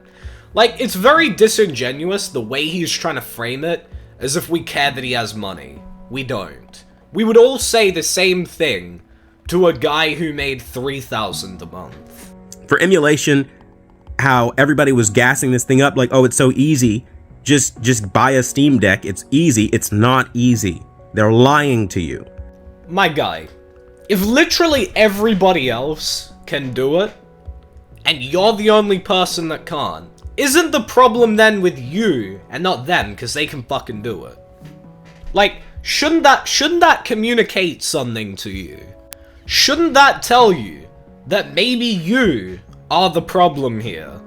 [SPEAKER 2] Like, it's very disingenuous the way he's trying to frame it, as if we care that he has money. We don't. We would all say the same thing to a guy who made $3,000 a month.
[SPEAKER 3] For emulation, how everybody was gassing this thing up like, oh, it's so easy. Just buy a Steam Deck. It's easy. It's not easy. They're lying to you.
[SPEAKER 2] My guy, if literally everybody else can do it, and you're the only person that can't, isn't the problem then with you and not them, because they can fucking do it? Like, shouldn't that communicate something to you? Shouldn't that tell you that maybe you are the problem here?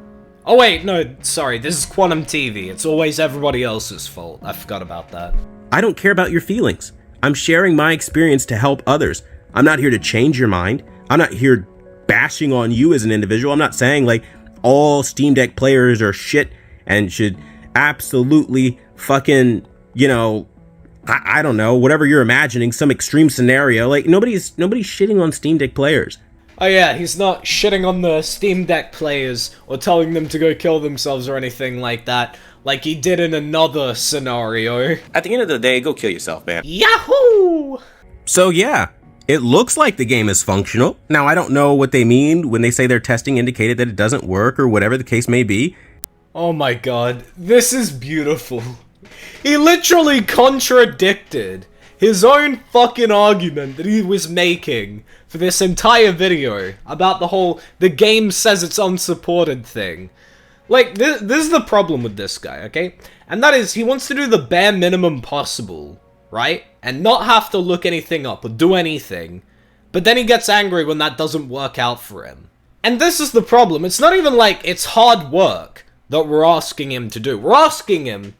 [SPEAKER 2] Oh wait, no, sorry, this is Quantum TV. It's always everybody else's fault. I forgot about that.
[SPEAKER 3] I don't care about your feelings. I'm sharing my experience to help others. I'm not here to change your mind. I'm not here bashing on you as an individual. I'm not saying like all Steam Deck players are shit and should absolutely fucking, you know, I don't know, whatever you're imagining, some extreme scenario. Like nobody's shitting on Steam Deck players.
[SPEAKER 2] Oh yeah, he's not shitting on the Steam Deck players or telling them to go kill themselves or anything like that, like he did in another scenario.
[SPEAKER 3] At the end of the day, go kill yourself, man.
[SPEAKER 2] Yahoo!
[SPEAKER 3] So yeah, it looks like the game is functional. Now, I don't know what they mean when they say their testing indicated that it doesn't work or whatever the case may be.
[SPEAKER 2] Oh my god, this is beautiful. He literally contradicted his own fucking argument that he was making for this entire video about the game says it's unsupported thing. Like, this is the problem with this guy, okay? And that is, he wants to do the bare minimum possible, right? And not have to look anything up or do anything. But then he gets angry when that doesn't work out for him. And this is the problem. It's not even like it's hard work that we're asking him to do. We're asking him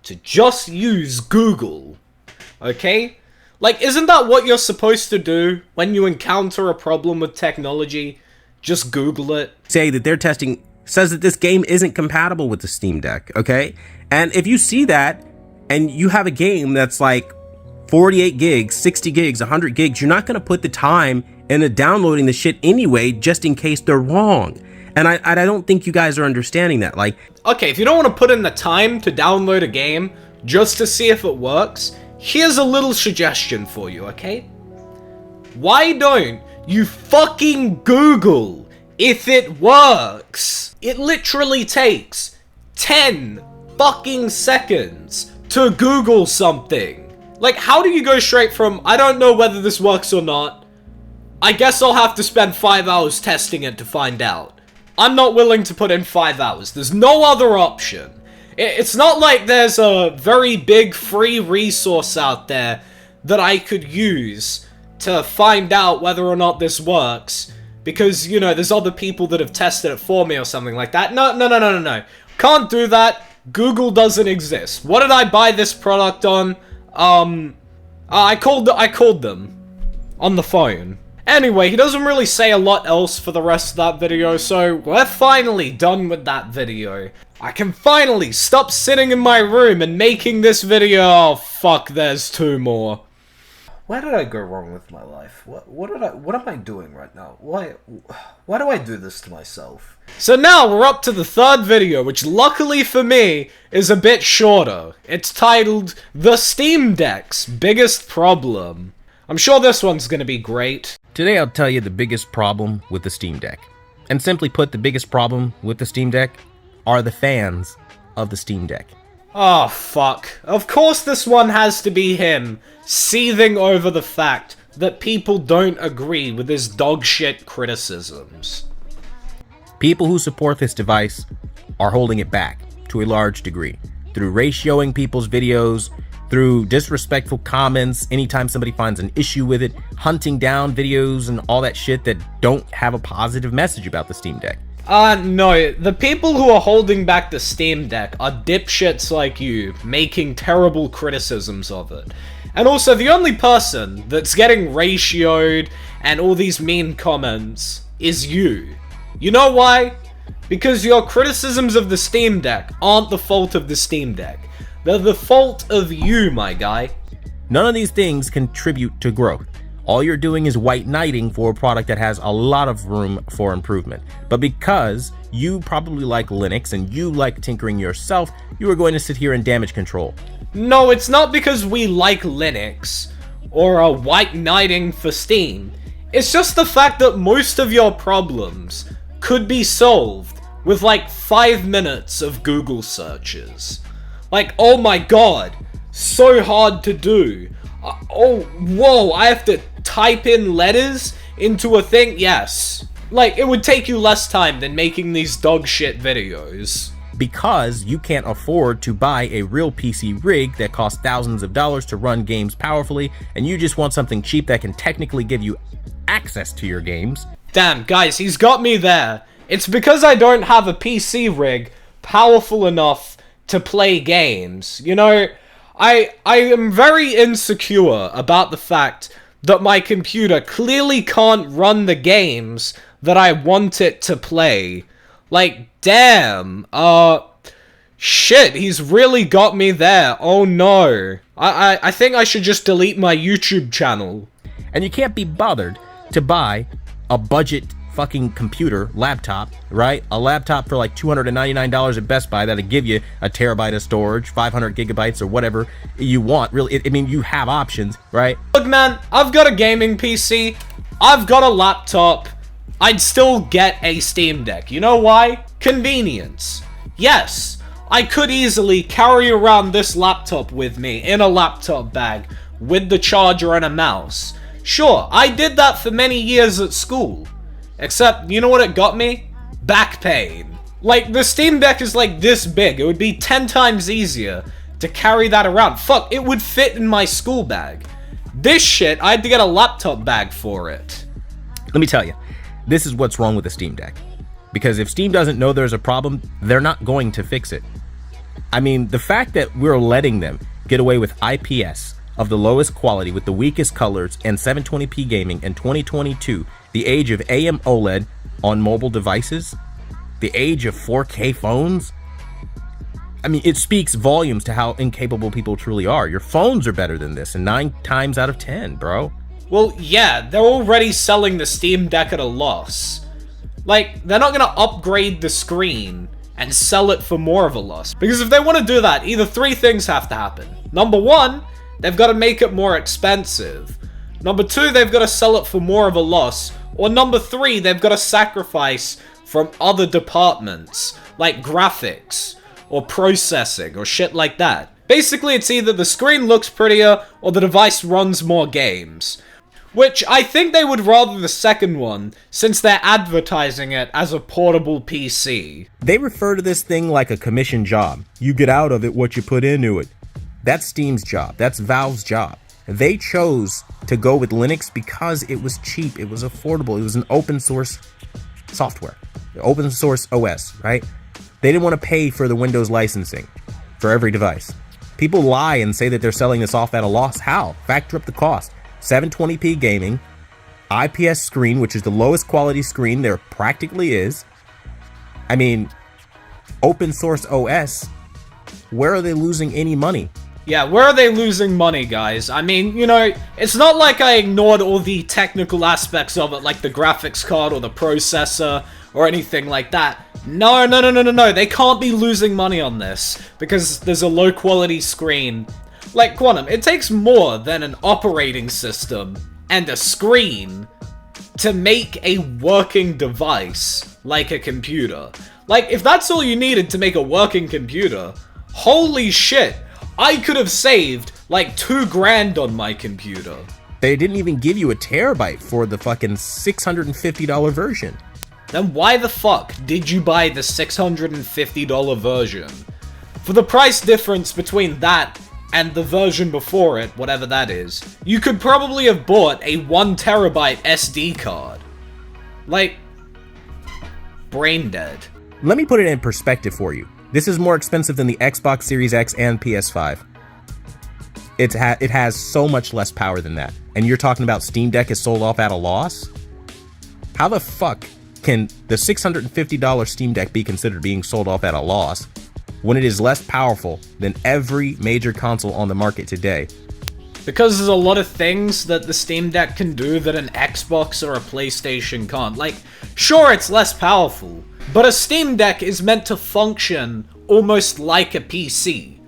[SPEAKER 2] to just use Google. Okay? Like, isn't that what you're supposed to do when you encounter a problem with technology? Just Google it.
[SPEAKER 3] Say that their testing says that this game isn't compatible with the Steam Deck, okay? And if you see that, and you have a game that's like 48 gigs, 60 gigs, 100 gigs, you're not going to put the time into downloading the shit anyway, just in case they're wrong. And I don't think you guys are understanding that. Like,
[SPEAKER 2] okay, if you don't want to put in the time to download a game just to see if it works, here's a little suggestion for you, okay? Why don't you fucking Google if it works. It literally takes 10 fucking seconds to Google something. Like, how do you go straight from, I don't know whether this works or not, I guess I'll have to spend 5 hours testing it to find out. I'm not willing to put in 5 hours. There's no other option. It's not like there's a very big free resource out there that I could use to find out whether or not this works. Because, you know, there's other people that have tested it for me or something like that. No. Can't do that. Google doesn't exist. What did I buy this product on? I called them on the phone. Anyway, he doesn't really say a lot else for the rest of that video, so we're finally done with that video. I can finally stop sitting in my room and making this video. Oh, fuck, there's 2 more. Where did I go wrong with my life? What am I doing right now? Why do I do this to myself? So now we're up to the 3rd video, which luckily for me is a bit shorter. It's titled The Steam Deck's Biggest Problem. I'm sure this one's gonna be great.
[SPEAKER 1] Today I'll tell you the biggest problem with the Steam Deck. And simply put, the biggest problem with the Steam Deck are the fans of the Steam Deck.
[SPEAKER 2] Oh, fuck. Of course this one has to be him, seething over the fact that people don't agree with his dogshit criticisms.
[SPEAKER 1] People who support this device are holding it back to a large degree through ratioing people's videos, through disrespectful comments anytime somebody finds an issue with it, hunting down videos and all that shit that don't have a positive message about the Steam Deck.
[SPEAKER 2] No, the people who are holding back the Steam Deck are dipshits like you, making terrible criticisms of it. And also, the only person that's getting ratioed and all these mean comments is you. You know why? Because your criticisms of the Steam Deck aren't the fault of the Steam Deck. They're the fault of you, my guy.
[SPEAKER 1] None of these things contribute to growth. All you're doing is white knighting for a product that has a lot of room for improvement. But because you probably like Linux and you like tinkering yourself, you are going to sit here and damage control.
[SPEAKER 2] No, it's not because we like Linux or are white knighting for Steam. It's just the fact that most of your problems could be solved with like 5 minutes of Google searches. Like, oh my god, so hard to do. Oh, whoa, I have to type in letters into a thing? Yes. Like, it would take you less time than making these dog shit videos.
[SPEAKER 1] Because you can't afford to buy a real PC rig that costs thousands of dollars to run games powerfully, and you just want something cheap that can technically give you access to your games.
[SPEAKER 2] Damn, guys, he's got me there. It's because I don't have a PC rig powerful enough to play games. You know, I am very insecure about the fact that my computer clearly can't run the games that I want it to play. Like, damn, shit, he's really got me there. Oh no. I think I should just delete my YouTube channel.
[SPEAKER 1] And you can't be bothered to buy a budget fucking computer, laptop, right? A laptop for like $299 at Best Buy that'll give you a terabyte of storage, 500 gigabytes or whatever you want. Really, I mean, you have options, right?
[SPEAKER 2] Look, man, I've got a gaming PC. I've got a laptop. I'd still get a Steam Deck. You know why? Convenience. Yes, I could easily carry around this laptop with me in a laptop bag with the charger and a mouse. Sure, I did that for many years at school. Except, you know what it got me? Back pain. Like, the Steam Deck is like this big. It would be 10 times easier to carry that around. Fuck, it would fit in my school bag. This shit, I had to get a laptop bag for it.
[SPEAKER 1] Let me tell you, this is what's wrong with the Steam Deck. Because if Steam doesn't know there's a problem, they're not going to fix it. I mean, the fact that we're letting them get away with IPS of the lowest quality with the weakest colors and 720p gaming in 2022, the age of AMOLED on mobile devices, the age of 4K phones, I mean, it speaks volumes to how incapable people truly are. Your phones are better than this, and 9 times out of 10, bro.
[SPEAKER 2] Well, yeah, they're already selling the Steam Deck at a loss. Like, they're not gonna upgrade the screen and sell it for more of a loss. Because if they want to do that, either 3 things have to happen. Number 1, they've got to make it more expensive. Number 2, they've got to sell it for more of a loss. Or number 3, they've got to sacrifice from other departments, like graphics, or processing, or shit like that. Basically, it's either the screen looks prettier, or the device runs more games. Which, I think they would rather the second one, since they're advertising it as a portable PC.
[SPEAKER 1] They refer to this thing like a commission job. You get out of it what you put into it. That's Steam's job. That's Valve's job. They chose to go with Linux because it was cheap. It was affordable. It was an open source software. Open source OS, right? They didn't want to pay for the Windows licensing for every device. People lie and say that they're selling this off at a loss. How? Factor up the cost. 720p gaming, IPS screen, which is the lowest quality screen there practically is. I mean, open source OS, where are they losing any money?
[SPEAKER 2] Yeah, where are they losing money, guys? I mean, you know, it's not like I ignored all the technical aspects of it, like the graphics card or the processor or anything like that. No, they can't be losing money on this because there's a low quality screen. Like Quantum, it takes more than an operating system and a screen to make a working device like a computer. Like, if that's all you needed to make a working computer, holy shit, I could have saved like $2,000 on my computer.
[SPEAKER 1] They didn't even give you a terabyte for the fucking $650 version.
[SPEAKER 2] Then why the fuck did you buy the $650 version? For the price difference between that and the version before it, whatever that is, you could probably have bought a 1TB SD card. Like, brain dead.
[SPEAKER 1] Let me put it in perspective for you. This is more expensive than the Xbox Series X and PS5. It has so much less power than that. And you're talking about Steam Deck is sold off at a loss? How the fuck can the $650 Steam Deck be considered being sold off at a loss when it is less powerful than every major console on the market today?
[SPEAKER 2] Because there's a lot of things that the Steam Deck can do that an Xbox or a PlayStation can't. Like, sure, it's less powerful, but a Steam Deck is meant to function almost like a PC.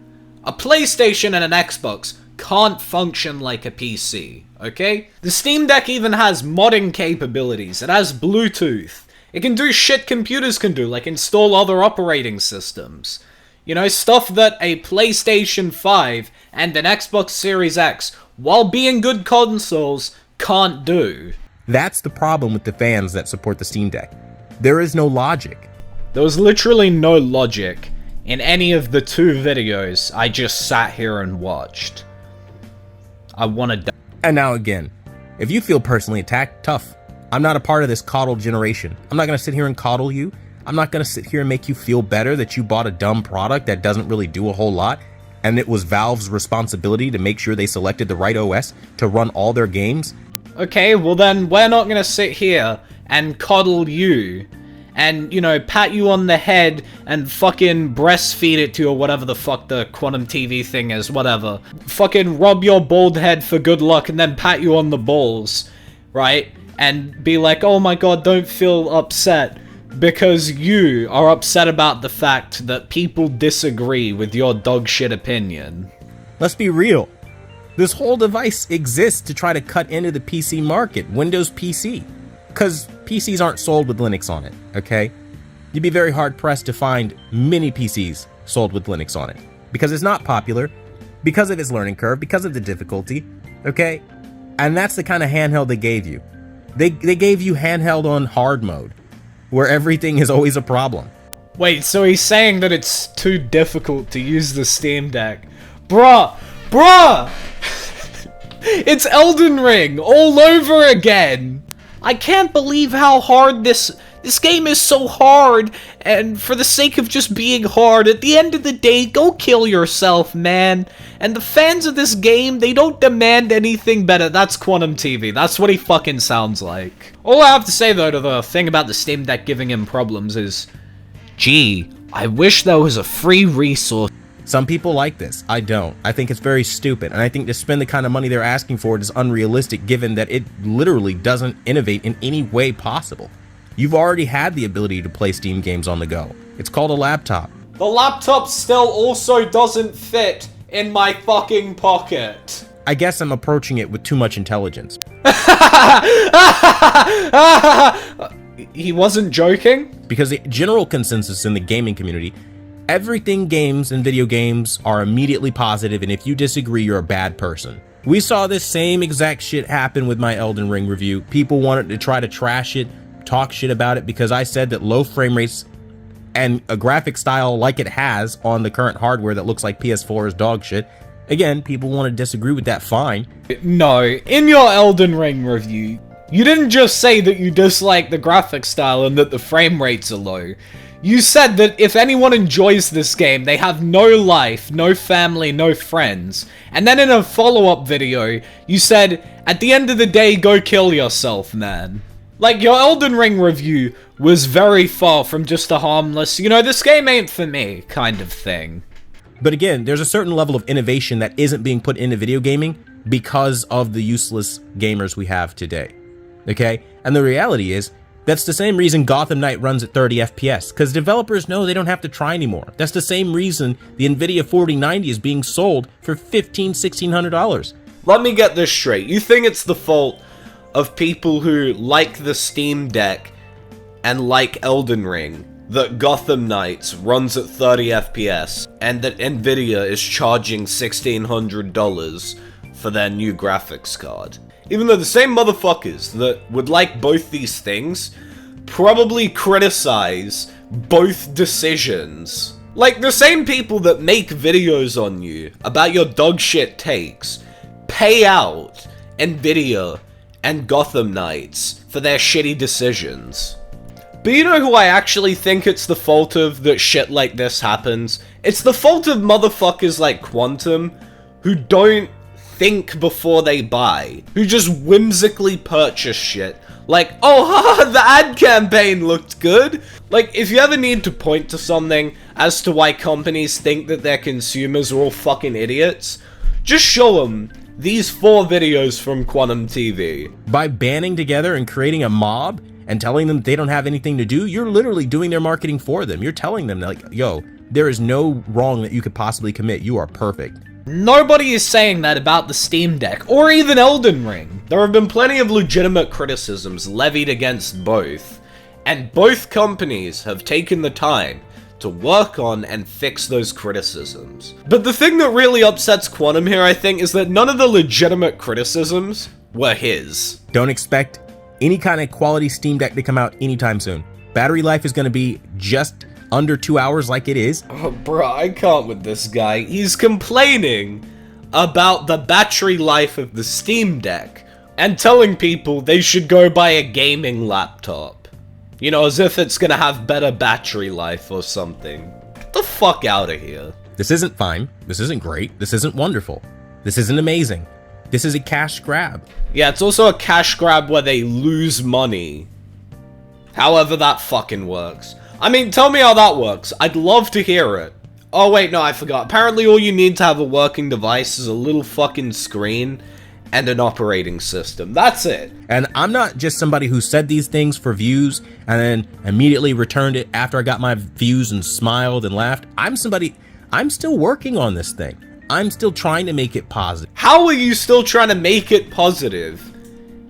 [SPEAKER 2] A PlayStation and an Xbox can't function like a PC, okay? The Steam Deck even has modding capabilities. It has Bluetooth. It can do shit computers can do, like install other operating systems. You know, stuff that a PlayStation 5 and an Xbox Series X, while being good consoles, can't do.
[SPEAKER 1] That's the problem with the fans that support the Steam Deck. There is no logic.
[SPEAKER 2] There was literally no logic in any of the 2 videos I just sat here and watched. I wanna die.
[SPEAKER 1] And now again, if you feel personally attacked, tough. I'm not a part of this coddle generation. I'm not gonna sit here and coddle you. I'm not gonna sit here and make you feel better that you bought a dumb product that doesn't really do a whole lot, and it was Valve's responsibility to make sure they selected the right OS to run all their games.
[SPEAKER 2] Okay, well then, we're not gonna sit here and coddle you and, you know, pat you on the head and fucking breastfeed it to you or whatever the fuck the Quantum TV thing is, whatever. Fucking rub your bald head for good luck and then pat you on the balls, right? And be like, oh my god, don't feel upset. Because you are upset about the fact that people disagree with your dogshit opinion.
[SPEAKER 1] Let's be real. This whole device exists to try to cut into the PC market, Windows PC. Because PCs aren't sold with Linux on it, okay? You'd be very hard pressed to find many PCs sold with Linux on it. Because it's not popular, because of its learning curve, because of the difficulty, okay? And that's the kind of handheld they gave you. They gave you handheld on hard mode, where everything is always a problem.
[SPEAKER 2] Wait, so he's saying that it's too difficult to use the Steam Deck. Bruh! It's Elden Ring all over again! I can't believe how hard this game is so hard, and for the sake of just being hard, at the end of the day, go kill yourself, man. And the fans of this game, they don't demand anything better. That's Quantum TV. That's what he fucking sounds like. All I have to say, though, to the thing about the Steam Deck giving him problems is, gee, I wish there was a free resource.
[SPEAKER 1] Some people like this. I don't. I think it's very stupid, and I think to spend the kind of money they're asking for it is unrealistic, given that it literally doesn't innovate in any way possible. You've already had the ability to play Steam games on the go. It's called a laptop.
[SPEAKER 2] The laptop still also doesn't fit in my fucking pocket.
[SPEAKER 1] I guess I'm approaching it with too much intelligence.
[SPEAKER 2] He wasn't joking?
[SPEAKER 1] Because the general consensus in the gaming community, everything games and video games are immediately positive, and if you disagree, you're a bad person. We saw this same exact shit happen with my Elden Ring review. People wanted to try to trash it, talk shit about it, because I said that low frame rates and a graphic style like it has on the current hardware that looks like PS4 is dog shit. Again, people want to disagree with that, fine.
[SPEAKER 2] No, in your Elden Ring review, you didn't just say that you dislike the graphic style and that the frame rates are low. You said that if anyone enjoys this game, they have no life, no family, no friends. And then in a follow-up video, you said, at the end of the day, go kill yourself, man. Like, your Elden Ring review was very far from just a harmless, you know, this game ain't for me kind of thing.
[SPEAKER 1] But again, there's a certain level of innovation that isn't being put into video gaming because of the useless gamers we have today. Okay? And the reality is, that's the same reason Gotham Knight runs at 30 FPS, because developers know they don't have to try anymore. That's the same reason the NVIDIA 4090 is being sold for $1,500–$1,600.
[SPEAKER 2] Let me get this straight. You think it's the fault of people who like the Steam Deck and like Elden Ring that Gotham Knights runs at 30 FPS and that NVIDIA is charging $1,600 for their new graphics card? Even though the same motherfuckers that would like both these things probably criticize both decisions. Like, the same people that make videos on you about your dogshit takes pay out NVIDIA and Gotham Knights for their shitty decisions. But you know who I actually think it's the fault of that shit like this happens? It's the fault of motherfuckers like Quantum who don't think before they buy, who just whimsically purchase shit. Like, oh, haha, the ad campaign looked good. Like, if you ever need to point to something as to why companies think that their consumers are all fucking idiots, just show them these 4 videos from Quantum TV.
[SPEAKER 1] By banding together and creating a mob and telling them they don't have anything to do, you're literally doing their marketing for them. You're telling them, like, yo, there is no wrong that you could possibly commit. You are perfect.
[SPEAKER 2] Nobody is saying that about the Steam Deck, or even Elden Ring. There have been plenty of legitimate criticisms levied against both, and both companies have taken the time to work on and fix those criticisms. But the thing that really upsets Quantum here, I think, is that none of the legitimate criticisms were his.
[SPEAKER 1] Don't expect any kind of quality Steam Deck to come out anytime soon. Battery life is going to be just under 2 hours like it is.
[SPEAKER 2] Oh, bruh, I can't with this guy. He's complaining about the battery life of the Steam Deck and telling people they should go buy a gaming laptop. You know, as if it's gonna have better battery life or something. Get the fuck out of here.
[SPEAKER 1] This isn't fine. This isn't great. This isn't wonderful. This isn't amazing. This is a cash grab.
[SPEAKER 2] Yeah, it's also a cash grab where they lose money. However that fucking works. I mean, tell me how that works. I'd love to hear it. Oh wait, no, I forgot. Apparently all you need to have a working device is a little fucking screen and an operating system. That's it.
[SPEAKER 1] And I'm not just somebody who said these things for views and then immediately returned it after I got my views and smiled and laughed. I'm still working on this thing. I'm still trying to make it positive.
[SPEAKER 2] How are you still trying to make it positive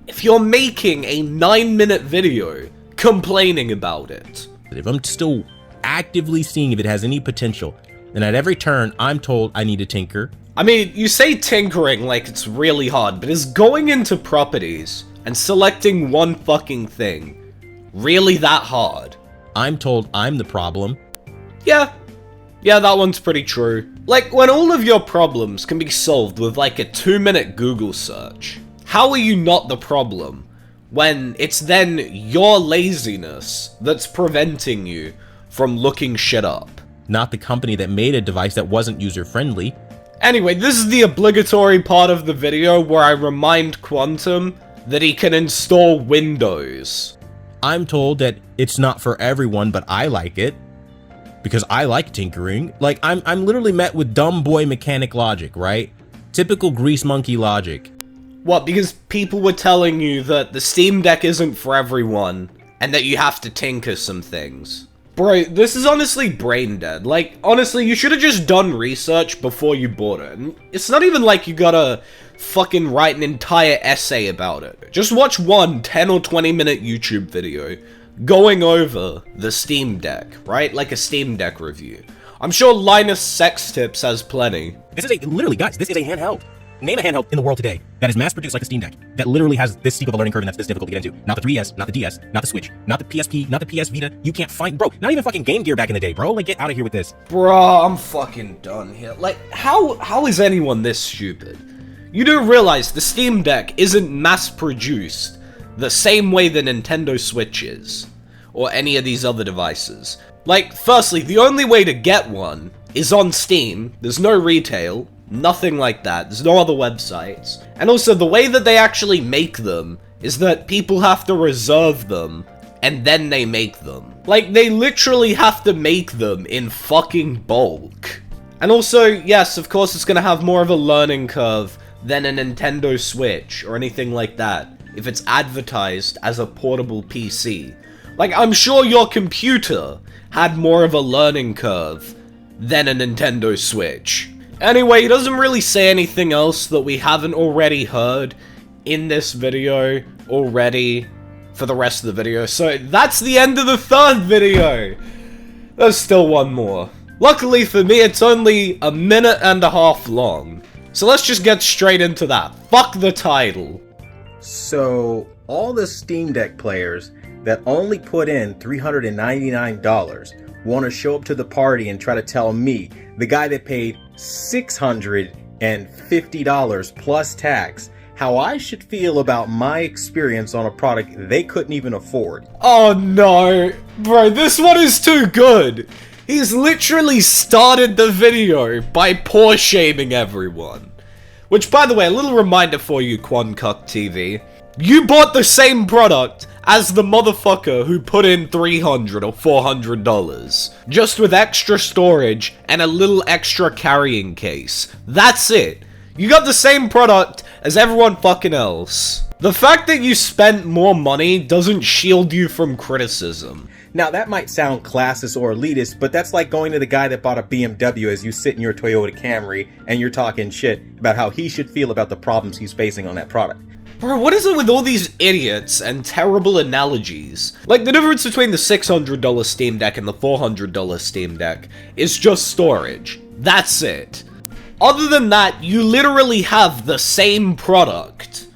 [SPEAKER 2] if you're making a 9-minute video complaining about it?
[SPEAKER 1] If I'm still actively seeing if it has any potential, and at every turn I'm told I need to tinker.
[SPEAKER 2] I mean, you say tinkering like it's really hard, but is going into properties and selecting one fucking thing really that hard?
[SPEAKER 1] I'm told I'm the problem.
[SPEAKER 2] Yeah, that one's pretty true. Like, when all of your problems can be solved with like a 2-minute Google search, how are you not the problem when it's then your laziness that's preventing you from looking shit up?
[SPEAKER 1] Not the company that made a device that wasn't user-friendly.
[SPEAKER 2] Anyway, this is the obligatory part of the video where I remind Quantum that he can install Windows.
[SPEAKER 1] I'm told that it's not for everyone, but I like it. Because I like tinkering. Like, I'm literally met with dumb boy mechanic logic, right? Typical grease monkey logic.
[SPEAKER 2] What, because people were telling you that the Steam Deck isn't for everyone, and that you have to tinker some things? Bro, this is honestly brain dead. Like, honestly, you should have just done research before you bought it. And it's not even like you gotta fucking write an entire essay about it. Just watch one 10 or 20 minute YouTube video going over the Steam Deck, right? Like a Steam Deck review. I'm sure Linus Sex Tips has plenty.
[SPEAKER 3] This is literally, guys, this is a handheld. Name a handheld in the world today that is mass-produced like a Steam Deck, that literally has this steep of a learning curve and that's this difficult to get into. Not the 3DS, not the DS, not the Switch, not the PSP, not the PS Vita. You can't find, bro, not even fucking Game Gear back in the day, bro. Like, get out of here with this.
[SPEAKER 2] Bruh, I'm fucking done here. Like, how is anyone this stupid? You do realize the Steam Deck isn't mass-produced the same way the Nintendo Switch is, or any of these other devices. Like, firstly, the only way to get one is on Steam. There's no retail. Nothing like that. There's no other websites. And also, the way that they actually make them is that people have to reserve them, and then they make them. Like, they literally have to make them in fucking bulk. And also, yes, of course, it's gonna have more of a learning curve than a Nintendo Switch, or anything like that, if it's advertised as a portable PC. Like, I'm sure your computer had more of a learning curve than a Nintendo Switch. Anyway, he doesn't really say anything else that we haven't already heard in this video already for the rest of the video. So that's the end of the third video. There's still one more. Luckily for me, it's only a minute and a half long. So let's just get straight into that. Fuck the title.
[SPEAKER 1] So, all the Steam Deck players that only put in $399 want to show up to the party and try to tell me, the guy that paid $650 plus tax, how I should feel about my experience on a product they couldn't even afford.
[SPEAKER 2] Oh no, bro, this one is too good. He's literally started the video by poor shaming everyone. Which, by the way, a little reminder for you, QTV. You bought the same product as the motherfucker who put in $300 or $400. Just with extra storage and a little extra carrying case. That's it. You got the same product as everyone fucking else. The fact that you spent more money doesn't shield you from criticism.
[SPEAKER 1] Now, that might sound classist or elitist, but that's like going to the guy that bought a BMW as you sit in your Toyota Camry and you're talking shit about how he should feel about the problems he's facing on that product.
[SPEAKER 2] Bro, what is it with all these idiots and terrible analogies? Like, the difference between the $600 Steam Deck and the $400 Steam Deck is just storage. That's it. Other than that, you literally have the same product.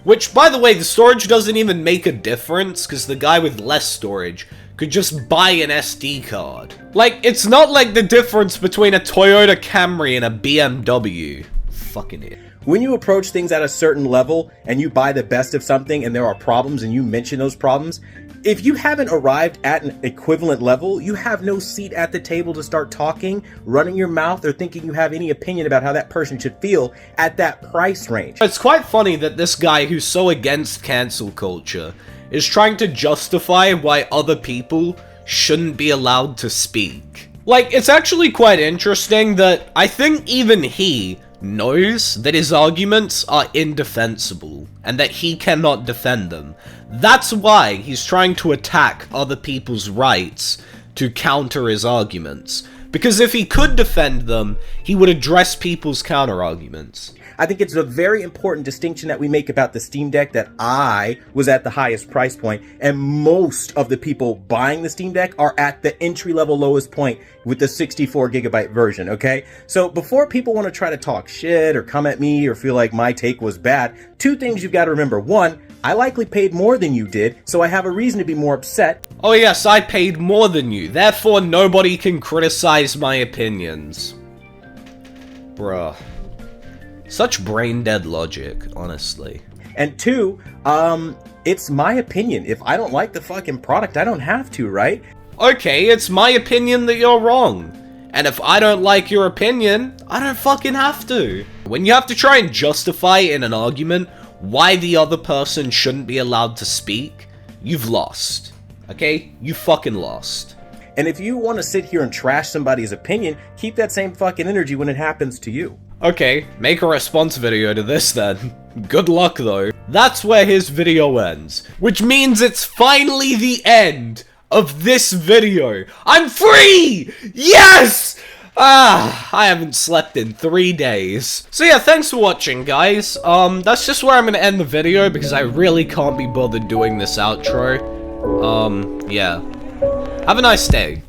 [SPEAKER 2] Which, by the way, the storage doesn't even make a difference, because the guy with less storage could just buy an SD card. Like, it's not like the difference between a Toyota Camry and a BMW. Fucking idiot.
[SPEAKER 1] When you approach things at a certain level and you buy the best of something and there are problems and you mention those problems, if you haven't arrived at an equivalent level, you have no seat at the table to start talking, running your mouth, or thinking you have any opinion about how that person should feel at that price range.
[SPEAKER 2] It's quite funny that this guy who's so against cancel culture is trying to justify why other people shouldn't be allowed to speak. Like, it's actually quite interesting that I think even he knows that his arguments are indefensible and that he cannot defend them. That's why he's trying to attack other people's rights to counter his arguments. Because if he could defend them, he would address people's counter arguments.
[SPEAKER 1] I think it's a very important distinction that we make about the Steam Deck, that I was at the highest price point and most of the people buying the Steam Deck are at the entry-level lowest point with the 64 gigabyte version, okay? So before people want to try to talk shit or come at me or feel like my take was bad, two things you've got to remember. One, I likely paid more than you did, so I have a reason to be more upset.
[SPEAKER 2] Oh yes, I paid more than you, therefore nobody can criticize my opinions. Bruh. Such brain-dead logic, honestly.
[SPEAKER 1] And two, it's my opinion. If I don't like the fucking product, I don't have to, right?
[SPEAKER 2] Okay, it's my opinion that you're wrong. And if I don't like your opinion, I don't fucking have to. When you have to try and justify in an argument why the other person shouldn't be allowed to speak, you've lost. Okay? You fucking lost.
[SPEAKER 1] And if you want to sit here and trash somebody's opinion, keep that same fucking energy when it happens to you.
[SPEAKER 2] Okay, make a response video to this then. Good luck though. That's where his video ends. Which means it's finally the end of this video. I'm free! Yes! I haven't slept in 3 days. So yeah, thanks for watching, guys. That's just where I'm gonna end the video because I really can't be bothered doing this outro. Yeah. Have a nice day.